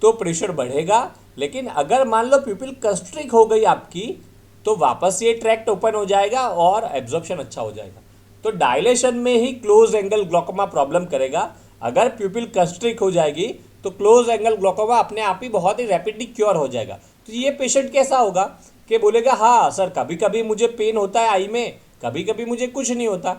तो प्रेशर बढ़ेगा, लेकिन अगर मान लो प्यूपिल कंस्ट्रिक्ट हो गई आपकी, तो वापस ये ट्रैक्ट ओपन हो जाएगा और एब्जॉर्प्शन अच्छा हो जाएगा। तो डायलेशन में ही क्लोज एंगल ग्लोकोमा प्रॉब्लम करेगा। अगर प्यूपिल कंस्ट्रिक्ट हो जाएगी तो क्लोज एंगल ग्लोकोमा अपने आप ही बहुत ही रैपिडली क्योर हो जाएगा। तो ये पेशेंट कैसा होगा कि बोलेगा हाँ सर, कभी कभी मुझे पेन होता है आई में, कभी कभी मुझे कुछ नहीं होता।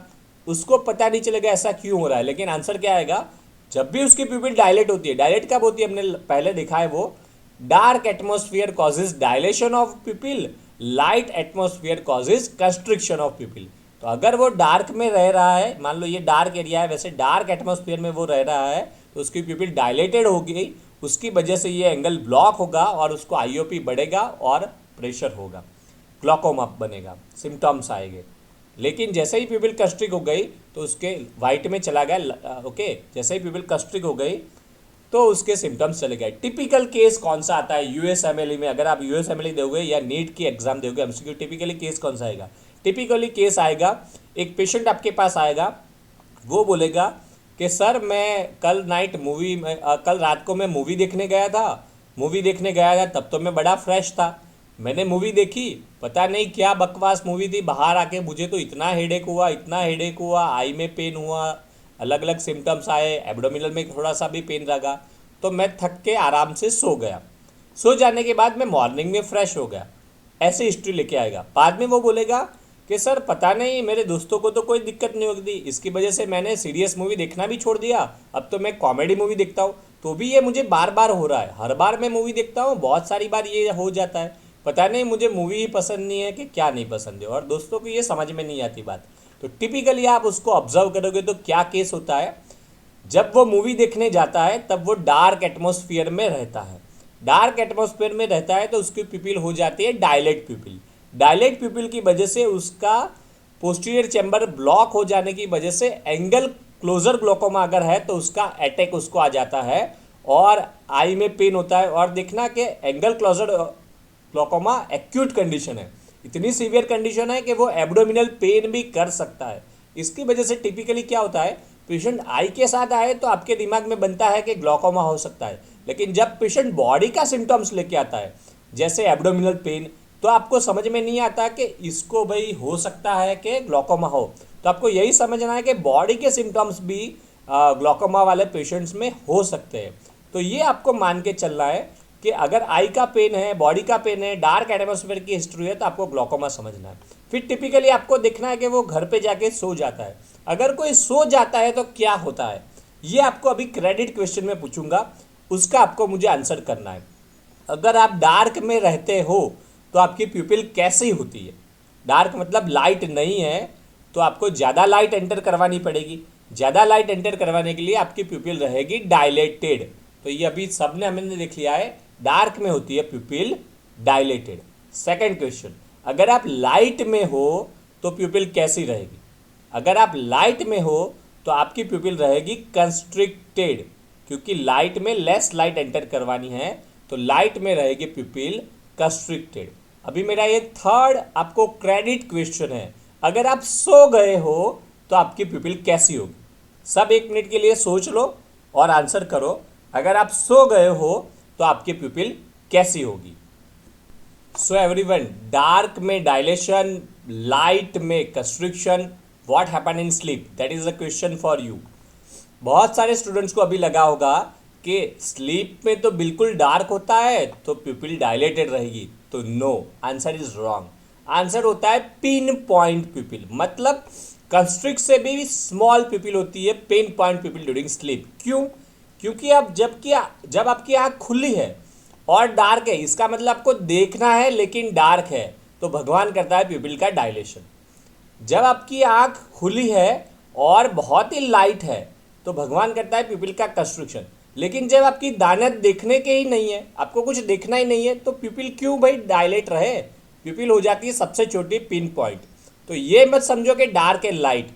उसको पता नहीं चलेगा ऐसा क्यों हो रहा है, लेकिन आंसर क्या आएगा, जब भी उसकी प्यूपिल डायलेट होती है। डायलेट कब होती है? हमने पहले देखा है वो, dark atmosphere causes dilation of pupil, light atmosphere causes constriction of प्यूपिल। तो अगर वो डार्क में रह रहा है, मान लो ये डार्क एरिया है, वैसे डार्क एटमॉस्फेयर में वो रह रहा है, तो उसकी प्यूपिल डायलेटेड होगी, उसकी वजह से ये एंगल ब्लॉक होगा और उसको आईओपी बढ़ेगा और प्रेशर होगा, ग्लोकोमा बनेगा, सिम्टम्स आएंगे। लेकिन जैसे ही प्यूपिल कंस्ट्रिक्ट हो गई तो उसके वाइट में चला गया। ओके, जैसे ही प्यूपिल कंस्ट्रिक्ट हो गई तो उसके सिम्टम्स चले गए। टिपिकल केस कौन सा आता है यूएसएमएलई में? अगर आप यूएसएमएलई दोगे या नीट की एग्जाम दोगे एमसीक्यू, टिपिकली केस कौन सा आएगा? टिपिकली केस आएगा, एक पेशेंट आपके पास आएगा, वो बोलेगा कि सर मैं कल कल रात को मैं मूवी देखने गया था, तब तो मैं बड़ा फ्रेश था। मैंने मूवी देखी, पता नहीं क्या बकवास मूवी थी, बाहर आके मुझे तो इतना हेडेक हुआ, आई में पेन हुआ, अलग अलग सिम्टम्स आए, एब्डोमिनल में थोड़ा सा भी पेन लगा, तो मैं थक के आराम से सो गया। सो जाने के बाद मैं मॉर्निंग में फ्रेश हो गया। ऐसे हिस्ट्री लेके आएगा। बाद में वो बोलेगा कि सर पता नहीं मेरे दोस्तों को तो कोई दिक्कत नहीं होती, इसकी वजह से मैंने सीरियस मूवी देखना भी छोड़ दिया, अब तो मैं कॉमेडी मूवी देखता हूँ, तो भी ये मुझे बार बार हो रहा है। हर बार मैं मूवी देखता हूँ, बहुत सारी बार ये हो जाता है, पता नहीं मुझे मूवी ही पसंद नहीं है कि क्या नहीं पसंद है, और दोस्तों को ये समझ में नहीं आती बात। तो टिपिकली आप उसको ऑब्जर्व करोगे तो क्या केस होता है, जब वो मूवी देखने जाता है तब वो डार्क एटमॉस्फेयर में रहता है। डार्क एटमॉस्फेयर में रहता है तो उसकी पिपिल हो जाती है डायलेट पिपिल। डायलेट पिपिल की वजह से उसका पोस्टीरियर चैम्बर ब्लॉक हो जाने की वजह से एंगल क्लोजर ग्लोकोमा अगर है तो उसका अटैक उसको आ जाता है और आई में पेन होता है। और देखना कि angle closure glaucoma acute condition है, इतनी सीवियर कंडीशन है कि वो एब्डोमिनल पेन भी कर सकता है। इसकी वजह से टिपिकली क्या होता है, पेशेंट आई के साथ आए तो आपके दिमाग में बनता है कि ग्लोकोमा हो सकता है, लेकिन जब पेशेंट बॉडी का सिम्टम्स लेके आता है जैसे एब्डोमिनल पेन, तो आपको समझ में नहीं आता कि इसको भाई हो सकता है कि ग्लोकोमा हो। तो आपको यही समझना है कि बॉडी के सिम्टम्स भी ग्लोकोमा वाले पेशेंट्स में हो सकते हैं। तो ये आपको मान के चलना है कि अगर आई का पेन है, बॉडी का पेन है, डार्क एटमॉस्फेयर की हिस्ट्री है, तो आपको ग्लोकोमा समझना है। फिर टिपिकली आपको देखना है कि वो घर पे जाके सो जाता है। अगर कोई सो जाता है तो क्या होता है, ये आपको अभी क्रेडिट क्वेश्चन में पूछूंगा, उसका आपको मुझे आंसर करना है। अगर आप डार्क में रहते हो तो आपकी प्यूपिल कैसी होती है? डार्क मतलब लाइट नहीं है, तो आपको ज़्यादा लाइट एंटर करवानी पड़ेगी। ज़्यादा लाइट एंटर करवाने के लिए आपकी प्यूपिल रहेगी डायलेटेड। तो ये अभी सबने हमने देख लिया है, डार्क में होती है प्यूपिल डायलेटेड। सेकंड क्वेश्चन, अगर आप लाइट में हो तो प्यूपिल कैसी रहेगी? अगर आप लाइट में हो तो आपकी प्यूपिल रहेगी कंस्ट्रिक्टेड, क्योंकि लाइट में लेस लाइट एंटर करवानी है, तो लाइट में रहेगी प्यूपिल कंस्ट्रिक्टेड। अभी मेरा ये थर्ड आपको क्रेडिट क्वेश्चन है, अगर आप सो गए हो तो आपकी प्यूपिल कैसी होगी? सब 1 मिनट के लिए सोच लो और आंसर करो। अगर आप सो गए हो तो आपकी प्यूपिल कैसी होगी? सो एवरीवन, डार्क में डायलेशन, लाइट में constriction, what happen in sleep, that is a question for you. बहुत सारे स्टूडेंट्स को अभी लगा होगा कि स्लीप में तो बिल्कुल डार्क होता है तो प्यूपिल डायलेटेड रहेगी, तो no, answer is wrong. Answer होता है पिन पॉइंट प्यूपिल, मतलब कंस्ट्रिक्ट से भी स्मॉल प्यूपिल होती है पिन पॉइंट प्यूपिल ड्यूरिंग स्लीप। क्यों? क्योंकि अब जब आपकी आँख खुली है और डार्क है, इसका मतलब आपको देखना है लेकिन डार्क है, तो भगवान करता है प्यूपिल का डायलेशन। जब आपकी आँख खुली है और बहुत ही लाइट है तो भगवान करता है प्यूपिल का कंस्ट्रक्शन। लेकिन जब आपकी दानत देखने के ही नहीं है, आपको कुछ देखना ही नहीं है, तो प्यूपिल क्यों भाई डायलेट रहे? प्यूपिल हो जाती है सबसे छोटी पिन पॉइंट। तो ये मत समझो कि डार्क एंड लाइट,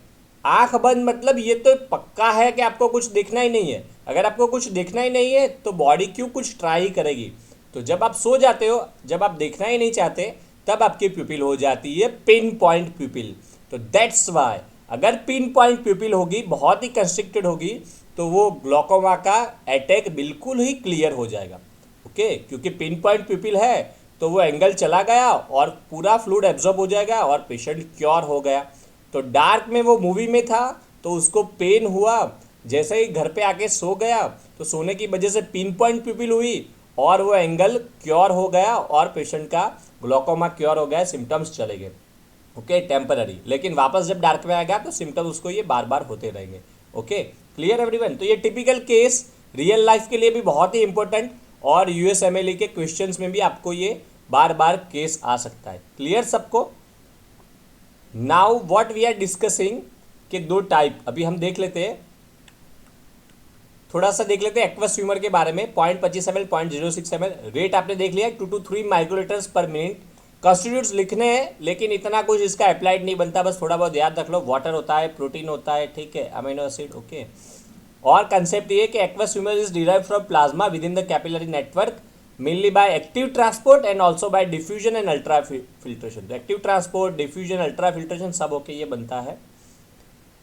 आंख बंद मतलब ये तो पक्का है कि आपको कुछ देखना ही नहीं है। अगर आपको कुछ देखना ही नहीं है तो बॉडी क्यों कुछ ट्राई ही करेगी? तो जब आप सो जाते हो, जब आप देखना ही नहीं चाहते, तब आपकी प्यूपिल हो जाती है पिन पॉइंट प्यूपिल। तो दैट्स वाई अगर पिन पॉइंट प्यूपिल होगी, बहुत ही कंस्ट्रिक्टेड होगी, तो वो ग्लूकोमा का अटैक बिल्कुल ही क्लियर हो जाएगा। ओके, क्योंकि पिन पॉइंट प्यूपिल है तो वो एंगल चला गया और पूरा फ्लूइड एब्जॉर्ब हो जाएगा और पेशेंट क्योर हो गया। तो डार्क में वो मूवी में था तो उसको पेन हुआ, जैसे ही घर पे आके सो गया तो सोने की वजह से पिन पॉइंट प्यूपिल हुई और वो एंगल क्योर हो गया और पेशेंट का ग्लूकोमा क्योर हो गया, सिम्टम्स चले गए। ओके, टेम्पररी, लेकिन वापस जब डार्क में आ गया तो सिम्टम्स उसको ये बार बार होते रहेंगे। Okay, clear everyone? तो ये टिपिकल केस रियल लाइफ के लिए भी बहुत ही इंपॉर्टेंट, और यूएसएमएलई के क्वेश्चंस में भी आपको ये बार बार केस आ सकता है। क्लियर सबको? Now what we are discussing के दो टाइप अभी हम देख लेते हैं, थोड़ा सा देख लेते हैं एक्वस ह्यूमर के बारे में। 0.25 ml, 0.06 ml रेट आपने देख लिया, 2 to 3 माइक्रोलीटर्स पर मिनट। कॉन्स्टिट्यूट्स लिखने हैं लेकिन इतना कुछ इसका अप्लाइड नहीं बनता, बस थोड़ा बहुत याद रख लो। वाटर होता है, प्रोटीन होता है, ठीक है, अमीनो एसिड। ओके, और कंसेप्ट ये कि aqueous humour is derive from plasma within the capillary network mainly by active transport and also by diffusion and ultra filtration. तो active transport, diffusion, ultra filtration सब होके ये बनता है।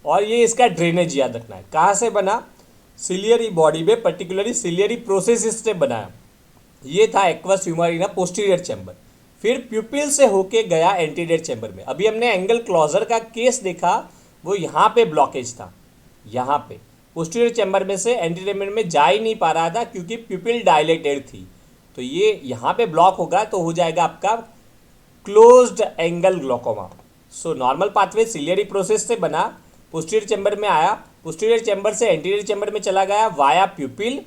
और ये इसका ड्रेनेज याद रखना है, कहाँ से बना? सिलियरी बॉडी में, पर्टिकुलरली सिलियरी प्रोसेस से बनाया। ये था aqueous humour in posterior chamber, फिर प्यूपिल से होके गया एंटीरियर चैम्बर में। अभी हमने एंगल क्लोजर का केस देखा, वो यहाँ पे ब्लॉकेज था, यहाँ पे पोस्टीरियर चैम्बर में से एंटीरियर चैम्बर में जा ही नहीं पा रहा था क्योंकि प्यूपिल डायलेटेड थी। तो ये यहाँ पे ब्लॉक होगा तो हो जाएगा आपका closed angle glaucoma. So normal pathway ciliary process से बना, पोस्टीरियर चैम्बर में आया, पोस्टीरियर चैम्बर से एंटीरियर चैम्बर में चला गया वाया प्यूपिल।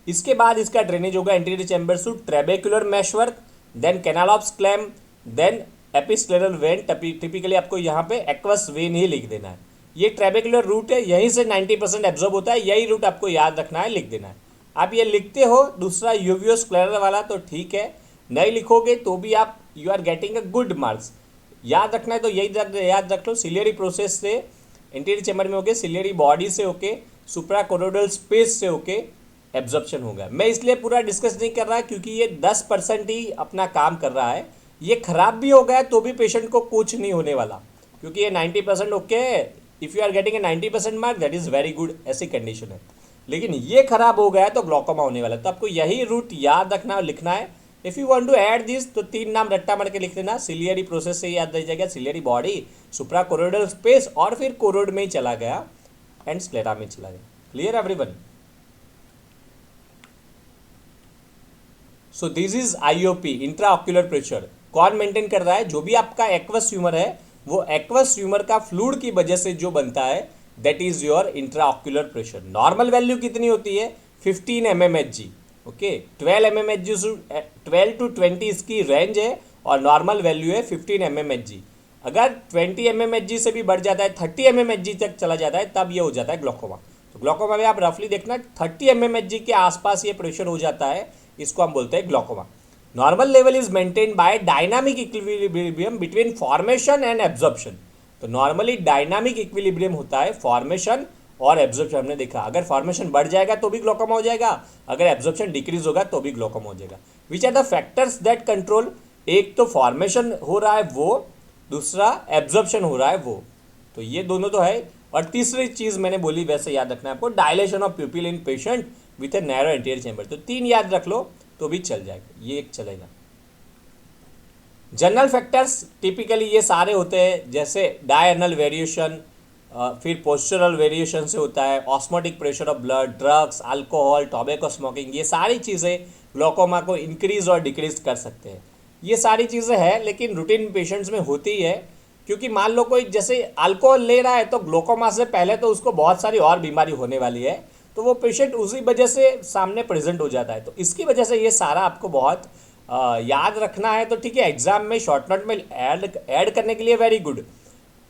इसके बाद इसका ड्रेनेज होगा anterior chamber to trabecular meshwork, then canal of Schlemm, then episcleral vein. Typically आपको यहाँ पे एक्वस वेन ही लिख देना है। ये ट्रेबेकुलर रूट है, यहीं से 90% एब्जॉर्ब होता है, यही रूट आपको याद रखना है, लिख देना है। आप ये लिखते हो दूसरा यूवियोस्क्लेरल वाला तो ठीक है, नहीं लिखोगे तो भी आप you are getting a good marks. याद रखना है तो यही याद रख लो, सिलियरी प्रोसेस से एंटीरियर चैम्बर में होके, सिलियरी बॉडी से होके, सुप्राकोरोइडल स्पेस से होके एब्जॉर्प्शन होगा। मैं इसलिए पूरा डिस्कस नहीं कर रहा क्योंकि ये 10% ही अपना काम कर रहा है। ये खराब भी हो गया तो भी पेशेंट को कुछ नहीं होने वाला, क्योंकि ये 90% ओके है। If you are getting a 90% mark that is very good, ऐसी कंडीशन है। लेकिन ये खराब हो गया है तो ग्लूकोमा होने वाला है। तो आपको यही रूट याद रखना और लिखना है। If you want to add this तो 3 नाम रट्टा मार के लिख देना। सिलियरी प्रोसेस से याद रह जाएगा, सिलियरी बॉडी, सुप्राकोरोइडल स्पेस, और फिर कोरोइड में ही चला गया एंड स्क्लेरा में चला गया। Clear everyone? So this is IOP, intra ocular pressure. कौन मेंटेन कर रहा है? जो भी आपका एक्वस ह्यूमर है, वो एक्वस ह्यूमर का फ्लूइड की वजह से जो बनता है that is your intra ocular pressure. Normal value कितनी होती है? 15 mmHg। ओके, 12 mmHg, 12 to 20 इसकी रेंज है और नॉर्मल वैल्यू है 15 mmHg। अगर 20 mmHg से भी बढ़ जाता है, 30 mmHg तक चला जाता है, तब ये हो जाता है ग्लूकोमा। तो ग्लूकोमा में आप रफली देखना 30 mmHg के आसपास ये प्रेशर हो जाता है, इसको हम बोलते हैं glaucoma. Normal level is maintain by dynamic equilibrium between formation and absorption. तो नॉर्मली डायनामिक इक्विलिब्रियम होता है फॉर्मेशन और एब्जॉर्प्शन। हमने देखा अगर फॉर्मेशन बढ़ जाएगा तो भी ग्लोकोमा हो जाएगा, अगर एब्जॉर्प्शन डिक्रीज होगा तो भी ग्लोकोमा हो जाएगा। Which are the factors that control, एक तो फॉर्मेशन हो रहा है वो, दूसरा एब्जॉर्प्शन हो रहा है वो, तो ये दोनों तो है। और तीसरी चीज मैंने बोली वैसे याद रखना है आपको, dilation of प्यूपिल in patient with a narrow anterior chamber. तो 3 याद रख लो तो भी चल जाएगा, ये एक चलेगा। जनरल फैक्टर्स टिपिकली ये सारे होते हैं, जैसे डायर्नल वेरिएशन, फिर पोस्चरल वेरिएशन से होता है, osmotic pressure of blood, drugs, alcohol, tobacco smoking, ये सारी चीज़ें ग्लोकोमा को इंक्रीज और डिक्रीज कर सकते हैं। ये सारी चीज़ें हैं लेकिन रूटीन पेशेंट्स में होती है, क्योंकि मान लो कोई जैसे अल्कोहल ले रहा है तो ग्लोकोमा से पहले तो उसको बहुत सारी और बीमारी होने वाली है, तो वो पेशेंट उसी वजह से सामने प्रेजेंट हो जाता है। तो इसकी वजह से ये सारा आपको बहुत याद रखना है। तो ठीक है, एग्जाम में शॉर्ट नोट में ऐड करने के लिए वेरी गुड,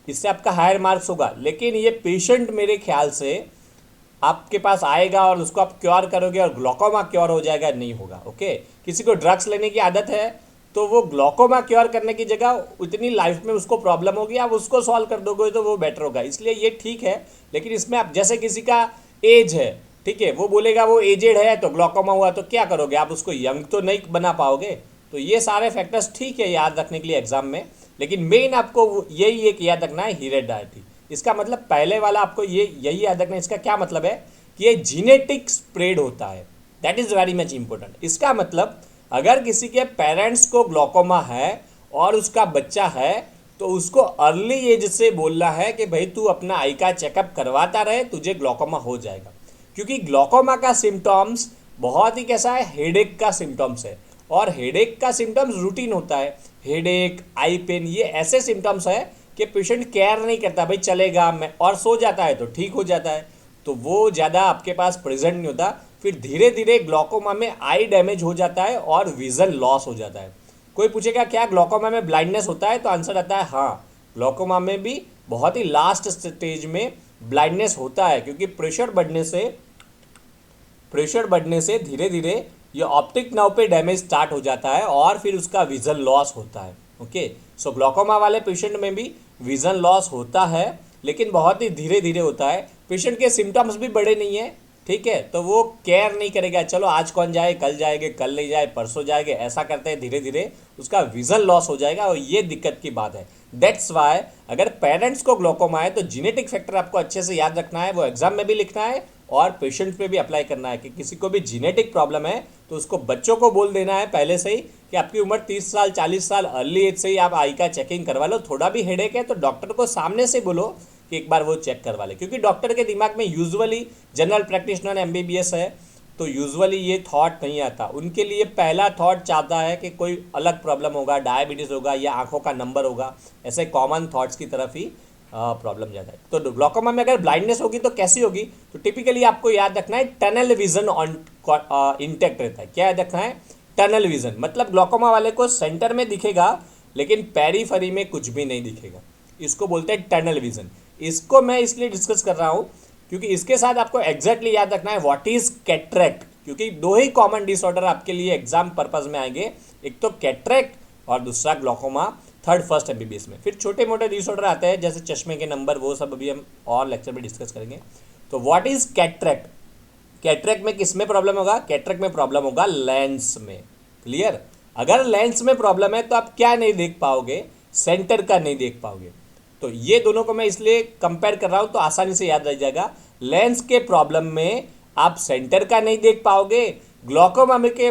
इससे आपका हायर मार्क्स होगा। लेकिन ये पेशेंट मेरे ख्याल से आपके पास आएगा और उसको आप क्योर करोगे और ग्लोकोमा क्योर हो जाएगा, नहीं होगा। ओके, किसी को ड्रग्स लेने की आदत है तो वो ग्लोकोमा क्योर करने की जगह उतनी लाइफ में उसको प्रॉब्लम होगी, आप उसको सॉल्व कर दोगे तो वो बेटर होगा। इसलिए ये ठीक है, लेकिन इसमें आप जैसे किसी का एज है, ठीक है, वो बोलेगा वो एजेड है तो ग्लोकोमा हुआ, तो क्या करोगे आप, उसको यंग तो नहीं बना पाओगे। तो ये सारे फैक्टर्स ठीक है याद रखने के लिए एग्जाम में, लेकिन मेन आपको यही एक याद रखना है, हेरिडिटी। इसका मतलब पहले वाला आपको यही याद रखना है। इसका क्या मतलब है कि ये जीनेटिक स्प्रेड होता है, that is very much important. इसका मतलब अगर किसी के पेरेंट्स को ग्लोकोमा है और उसका बच्चा है तो उसको अर्ली एज से बोलना है कि भाई तू अपना आई का चेकअप करवाता रहे, तुझे ग्लोकोमा हो जाएगा। क्योंकि ग्लोकोमा का सिम्टम्स बहुत ही कैसा है, हेडेक का सिम्टम्स है, और हेडेक का सिम्टम्स रूटीन होता है। हेडेक, आई पेन, ये ऐसे सिम्टम्स है कि पेशेंट केयर नहीं करता, भाई चलेगा मैं, और सो जाता है तो ठीक हो जाता है, तो वो ज़्यादा आपके पास प्रेजेंट नहीं होता। फिर धीरे धीरे ग्लोकोमा में आई डैमेज हो जाता है और विजन लॉस हो जाता है। कोई पूछेगा क्या ग्लोकोमा में ब्लाइंडनेस होता है, तो आंसर आता है हाँ, ग्लोकोमा में भी बहुत ही लास्ट स्टेज में ब्लाइंडनेस होता है, क्योंकि प्रेशर बढ़ने से धीरे धीरे ये ऑप्टिक नर्व पे डैमेज स्टार्ट हो जाता है और फिर उसका विजन लॉस होता है। ओके, सो ग्लोकोमा वाले पेशेंट में भी विजन लॉस होता है, लेकिन बहुत ही धीरे धीरे होता है। पेशेंट के सिम्टम्स भी बड़े नहीं है, ठीक है, तो वो केयर नहीं करेगा, चलो आज कौन जाए, कल जाएंगे, कल नहीं जाए, परसों जाएंगे, ऐसा करते हैं धीरे धीरे उसका विजन लॉस हो जाएगा, और ये दिक्कत की बात है। दैट्स वाई अगर पेरेंट्स को ग्लोकोमा है तो जेनेटिक फैक्टर आपको अच्छे से याद रखना है, वो एग्जाम में भी लिखना है और पेशेंट पे भी अप्लाई करना है कि किसी को भी जेनेटिक प्रॉब्लम है तो उसको बच्चों को बोल देना है पहले से ही कि आपकी उम्र 30 साल 40 साल अर्ली एज से ही आप आई का चेकिंग करवा लो। थोड़ा भी हेडेक है तो डॉक्टर को सामने से बोलो कि एक बार वो चेक करवा ले, क्योंकि डॉक्टर के दिमाग में यूजुअली जनरल प्रैक्टिशनर एमबीबीएस है तो यूजुअली ये थॉट नहीं आता। उनके लिए पहला थॉट चाहता है कि कोई अलग प्रॉब्लम होगा, डायबिटीज़ होगा या आंखों का नंबर होगा, ऐसे कॉमन थॉट्स की तरफ ही प्रॉब्लम ज़्यादा है। तो ग्लोकोमा में अगर ब्लाइंडनेस होगी तो कैसी होगी, तो टिपिकली आपको याद रखना है टनल विजन इंटेक्ट रहता है। क्या याद रखना है, टनल विजन, मतलब ग्लोकोमा वाले को सेंटर में दिखेगा लेकिन पेरीफेरी में कुछ भी नहीं दिखेगा, इसको बोलते हैं टनल विजन। इसको मैं इसलिए डिस्कस कर रहा हूँ क्योंकि इसके साथ आपको एग्जैक्टली याद रखना है व्हाट इज कैटरेक्ट, क्योंकि दो ही कॉमन डिसऑर्डर आपके लिए एग्जाम पर्पज में आएंगे, एक तो कैटरेक्ट और दूसरा ग्लोकोमा, थर्ड फर्स्ट एमबीबीएस में। फिर छोटे मोटे डिसऑर्डर आते हैं जैसे चश्मे के नंबर, वो सब अभी हम और लेक्चर में डिस्कस करेंगे। तो व्हाट इज कैटरेक्ट, कैटरेक्ट में किस में प्रॉब्लम होगा, कैटरेक्ट में प्रॉब्लम होगा लेंस में। क्लियर, अगर लेंस में प्रॉब्लम है तो आप क्या नहीं देख पाओगे, सेंटर का नहीं देख पाओगे। तो ये दोनों को मैं इसलिए कंपेयर कर रहा हूं तो आसानी से याद रह जाएगा। लेंस के प्रॉब्लम में आप सेंटर का नहीं देख पाओगे, ग्लोकोमा में के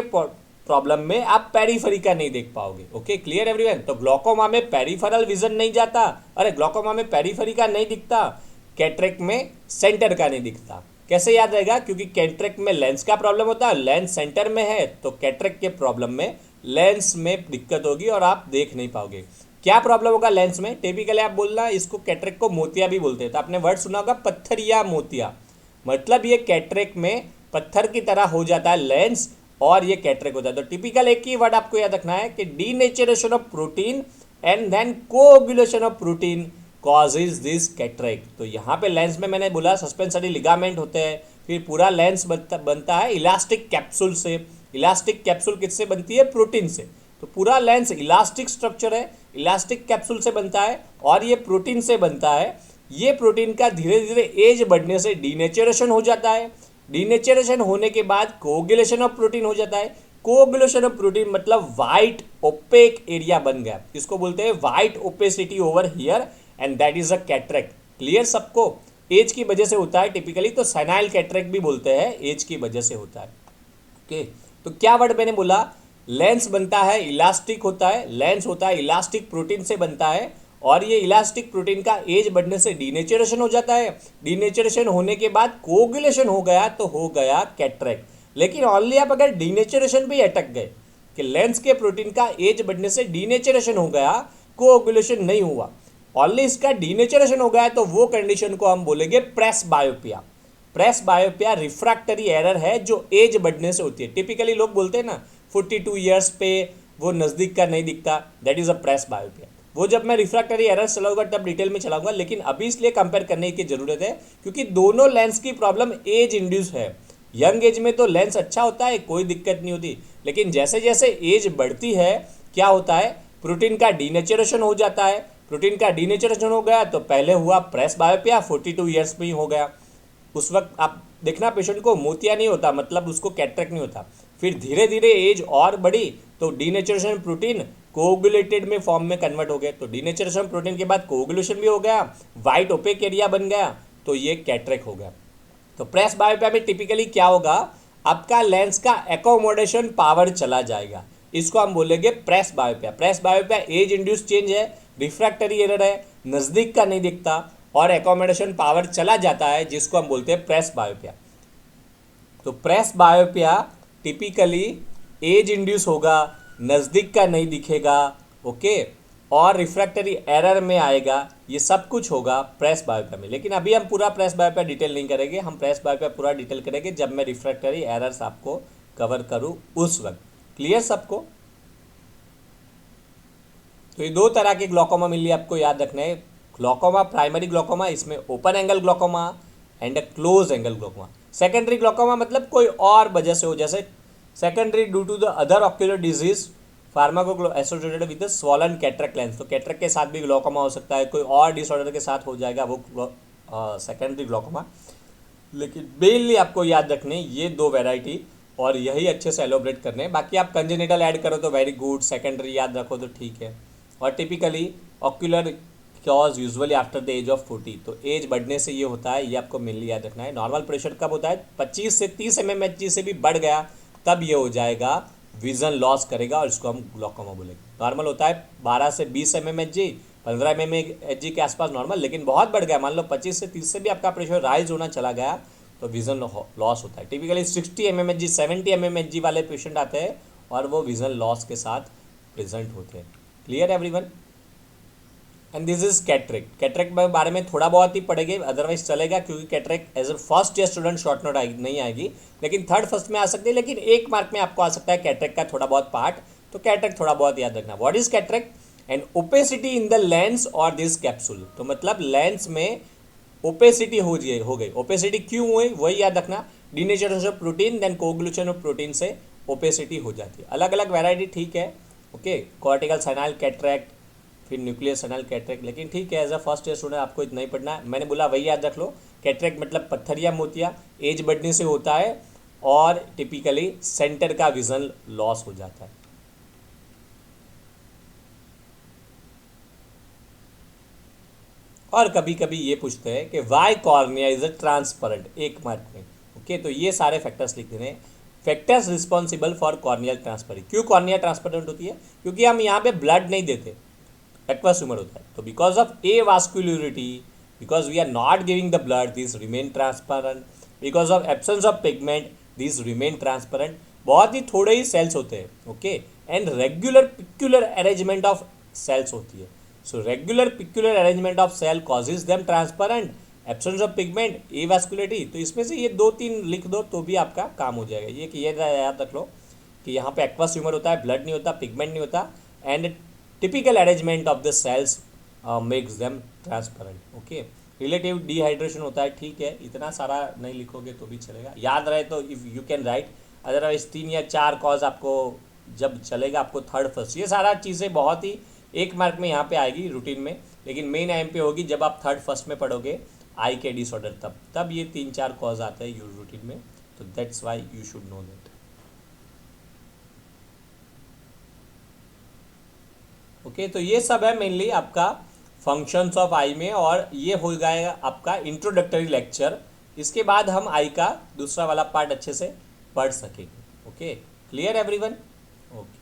प्रॉब्लम में आप पेरीफेरी का नहीं देख पाओगे। Okay, clear everyone. तो ग्लोकोमा में पेरीफेरल विजन नहीं जाता, अरे ग्लोकोमा में पेरीफेरी का नहीं दिखता, कैटरेक्ट में सेंटर का नहीं दिखता। कैसे याद रहेगा, क्योंकि कैटरेक्ट में लेंस का प्रॉब्लम होता है, लेंस सेंटर में है, तो कैटरेक्ट के प्रॉब्लम में लेंस में दिक्कत होगी और आप देख नहीं पाओगे। क्या प्रॉब्लम होगा लेंस में, टिपिकली आप बोलना इसको कैटरेक्ट को मोतिया भी बोलते हैं, तो आपने वर्ड सुना होगा पत्थरिया मोतिया, मतलब ये कैटरेक्ट में पत्थर की तरह हो जाता है लेंस और ये कैटरेक्ट होता है। तो टिपिकल एक ही वर्ड आपको याद रखना है कि denaturation of protein and then coagulation of protein causes this cataract. तो यहाँ पे लेंस में मैंने बोला सस्पेंसरी लिगामेंट होते हैं, फिर पूरा लेंस बनता है इलास्टिक कैप्सूल से। इलास्टिक कैप्सूल किससे बनती है, प्रोटीन से। तो पूरा लेंस इलास्टिक स्ट्रक्चर है, इलास्टिक कैप्सूल से बनता है और ये प्रोटीन से बनता है। ये प्रोटीन का धीरे धीरे एज बढ़ने से डीनेचरेशन हो जाता है। डीनेचरेशन होने के बाद कोगुलेशन ऑफ प्रोटीन हो जाता है। कोगुलेशन ऑफ प्रोटीन मतलब वाइट ओपेक एरिया बन गया, इसको बोलते हैं white opacity over here and that is a cataract. Clear सबको? एज की वजह से होता है टिपिकली, तो सेनाइल कैटरेक्ट भी बोलते हैं, एज की वजह से होता है। ओके, तो क्या वर्ड मैंने बोला? लेंस बनता है, इलास्टिक होता है, लेंस होता है इलास्टिक प्रोटीन से बनता है और ये इलास्टिक प्रोटीन का एज बढ़ने से डीनेचरेशन हो जाता है। डीनेचरेशन होने के बाद कोगुलेशन हो गया तो हो गया कैटरेक्ट। लेकिन ऑनली आप अगर डीनेचरेशन भी अटक गए कि लेंस के प्रोटीन का एज बढ़ने से डीनेचरेशन हो गया, कोगुलेशन नहीं हुआ, ऑनली इसका डीनेचरेशन हो गया, तो वो कंडीशन को हम बोलेंगे presbyopia. Press बायोपिया refractory error है जो एज बढ़ने से होती है। टिपिकली लोग बोलते हैं ना 42 ईयर्स पे वो नज़दीक का नहीं दिखता, दैट इज़ अ प्रेस बायोपिया। वो जब मैं रिफ्रैक्टरी एरर चलाऊंगा तब डिटेल में चलाऊंगा, लेकिन अभी इसलिए कंपेयर करने की ज़रूरत है क्योंकि दोनों लेंस की प्रॉब्लम एज इंड्यूस है। यंग एज में तो लेंस अच्छा होता है, कोई दिक्कत नहीं होती, लेकिन जैसे जैसे एज बढ़ती है क्या होता है, प्रोटीन का डीनेचरेशन हो जाता है। प्रोटीन का डीनेचरेशन हो गया तो पहले हुआ प्रेस बायोपिया, 42 ईयर्स में ही हो गया। उस वक्त आप देखना पेशेंट को मोतिया नहीं होता, मतलब उसको कैटरेक्ट नहीं होता। फिर धीरे धीरे एज और बढ़ी तो डीनेचरेशन प्रोटीन कोगुलेटेड में फॉर्म में कन्वर्ट हो गए, तो डीनेचरेशन प्रोटीन के बाद कोगुलेशन भी हो गया, वाइट ओपेक एरिया बन गया, तो ये कैटरेक्ट हो गया। तो प्रेस बायोपिया में टिपिकली क्या होगा, आपका लेंस का एकोमोडेशन पावर चला जाएगा, इसको हम बोलेंगे presbyopia. Presbyopia age induce change है, रिफ्रैक्टरी एरर है, नज़दीक का नहीं दिखता और एकोमोडेशन पावर चला जाता है, जिसको हम बोलते हैं प्रेस बायोपिया। तो प्रेस बायोपिया टिपिकली एज इंड्यूस होगा, नज़दीक का नहीं दिखेगा, ओके, और रिफ्रैक्टरी एरर में आएगा, ये सब कुछ होगा प्रेस बायोपिया में। लेकिन अभी हम पूरा प्रेस बायोपिया डिटेल नहीं करेंगे, हम प्रेस बायोपिया पूरा डिटेल करेंगे जब मैं रिफ्रैक्टरी एरर्स आपको कवर करूँ उस वक्त। क्लियर सबको? तो ये दो तरह के ग्लॉकोमा मिली, आपको याद रखना है। ग्लॉकोमा प्राइमरी ग्लॉकोमा, इसमें open angle glaucoma and close angle glaucoma. Secondary glaucoma मतलब कोई और वजह से हो, जैसे secondary due to the other ocular disease pharmaco associated with swollen cataract lens. तो कैटरेक्ट के साथ भी ग्लॉकोमा हो सकता है, कोई और डिसऑर्डर के साथ हो जाएगा वो सेकेंडरी ग्लॉकोमा। लेकिन मेनली आपको याद रखने ये दो वैरायटी और यही अच्छे से एलोब्रेट करने हैं। बाकी आप कंजेनिटल ऐड करो तो वेरी गुड, सेकेंडरी याद रखो तो ठीक है। और typically ocular cause usually after the age of 40, तो एज बढ़ने से ये होता है, ये आपको मेनली याद रखना है। नॉर्मल प्रेशर कब होता है, 25 से 30 mmHg से भी बढ़ गया तब ये हो जाएगा, विजन लॉस करेगा और इसको हम ग्लॉकोमा बोलेंगे। नॉर्मल होता है 12 से 20 mmHg, 15 mmHg के आसपास नॉर्मल, लेकिन बहुत बढ़ गया, मान लो 25 से 30 से भी आपका प्रेशर राइज होना चला गया तो विजन लॉस होता है। टिपिकली 60 mmHg 70 mmHg वाले पेशेंट आते हैं और वो विजन लॉस के साथ प्रेजेंट होते हैं। Clear everyone? And this is cataract. Cataract के बारे में थोड़ा बहुत ही पढ़ेंगे, अदरवाइज चलेगा, क्योंकि cataract as a first year student short note नहीं आएगी, लेकिन थर्ड फर्स्ट में आ सकती है, लेकिन 1 मार्क में आपको आ सकता है कैटरेक्ट का थोड़ा बहुत पार्ट, तो कैटरेक्ट थोड़ा बहुत याद रखना। What is cataract? And opacity in the lens और दिस कैप्सूल। तो मतलब लेंस में ओपेसिटी हो गई। ओपेसिटी क्यों हुई वही याद रखना, denaturation of protein then coagulation of protein से ओपेसिटी हो जाती है। अलग अलग वैरायटी ठीक है, ओके, कॉर्टिकल सेनाइल कैटरेक्ट, फिर न्यूक्लियर सेनाइल कैटरेक्ट, लेकिन ठीक है as a first year student आपको इतना ही पढ़ना है। मैंने बोला वही याद रख लो, कैटरेक्ट मतलब पत्थर या मोतिया, एज बढ़ने से होता है और टिपिकली सेंटर का विजन लॉस हो जाता है। और कभी कभी ये पूछते हैं कि why cornea is a transparent, 1 mark में, ओके, तो ये सारे फैक्टर्स लिख देने हैं। Factors responsible for corneal transparent. क्यों कॉर्निया ट्रांसपेरेंट होती है? क्योंकि हम यहाँ पे ब्लड नहीं देते, एक्वस ह्यूमर होता है, तो because of avascularity, because we are not giving the blood, this remain transparent, because of absence of pigment, this remain transparent. बहुत ही थोड़े ही सेल्स होते हैं, okay, and regular peculiar arrangement of cells होती है। So regular peculiar arrangement of cell causes them transparent, absence of pigment, avascularity. तो इसमें से ये 2-3 लिख दो तो भी आपका काम हो जाएगा। ये कि ये याद रख लो कि यहाँ पे एक्वस ह्यूमर होता है, ब्लड नहीं होता, पिगमेंट नहीं होता, and typical arrangement of the cells makes them transparent, okay. Relative dehydration होता है, ठीक है, इतना सारा नहीं लिखोगे तो भी चलेगा, याद रहे तो if you can write, otherwise 3 या 4 कॉज आपको जब चलेगा आपको थर्ड फर्स्ट, ये सारा चीज़ें बहुत ही 1 मार्क में यहाँ पे आएगी रूटीन में, लेकिन मेन एम पे होगी जब आप थर्ड फर्स्ट में पढ़ोगे आई के डिसऑर्डर, तब ये 3-4 कॉज आते हैं यूज रूटीन में, तो that's why you should know that. Okay, तो ये सब है मेनली आपका फंक्शंस ऑफ आई में, और ये हो जाएगा आपका इंट्रोडक्टरी लेक्चर। इसके बाद हम आई का दूसरा वाला पार्ट अच्छे से पढ़ सकेंगे। Okay, clear everyone? ओके।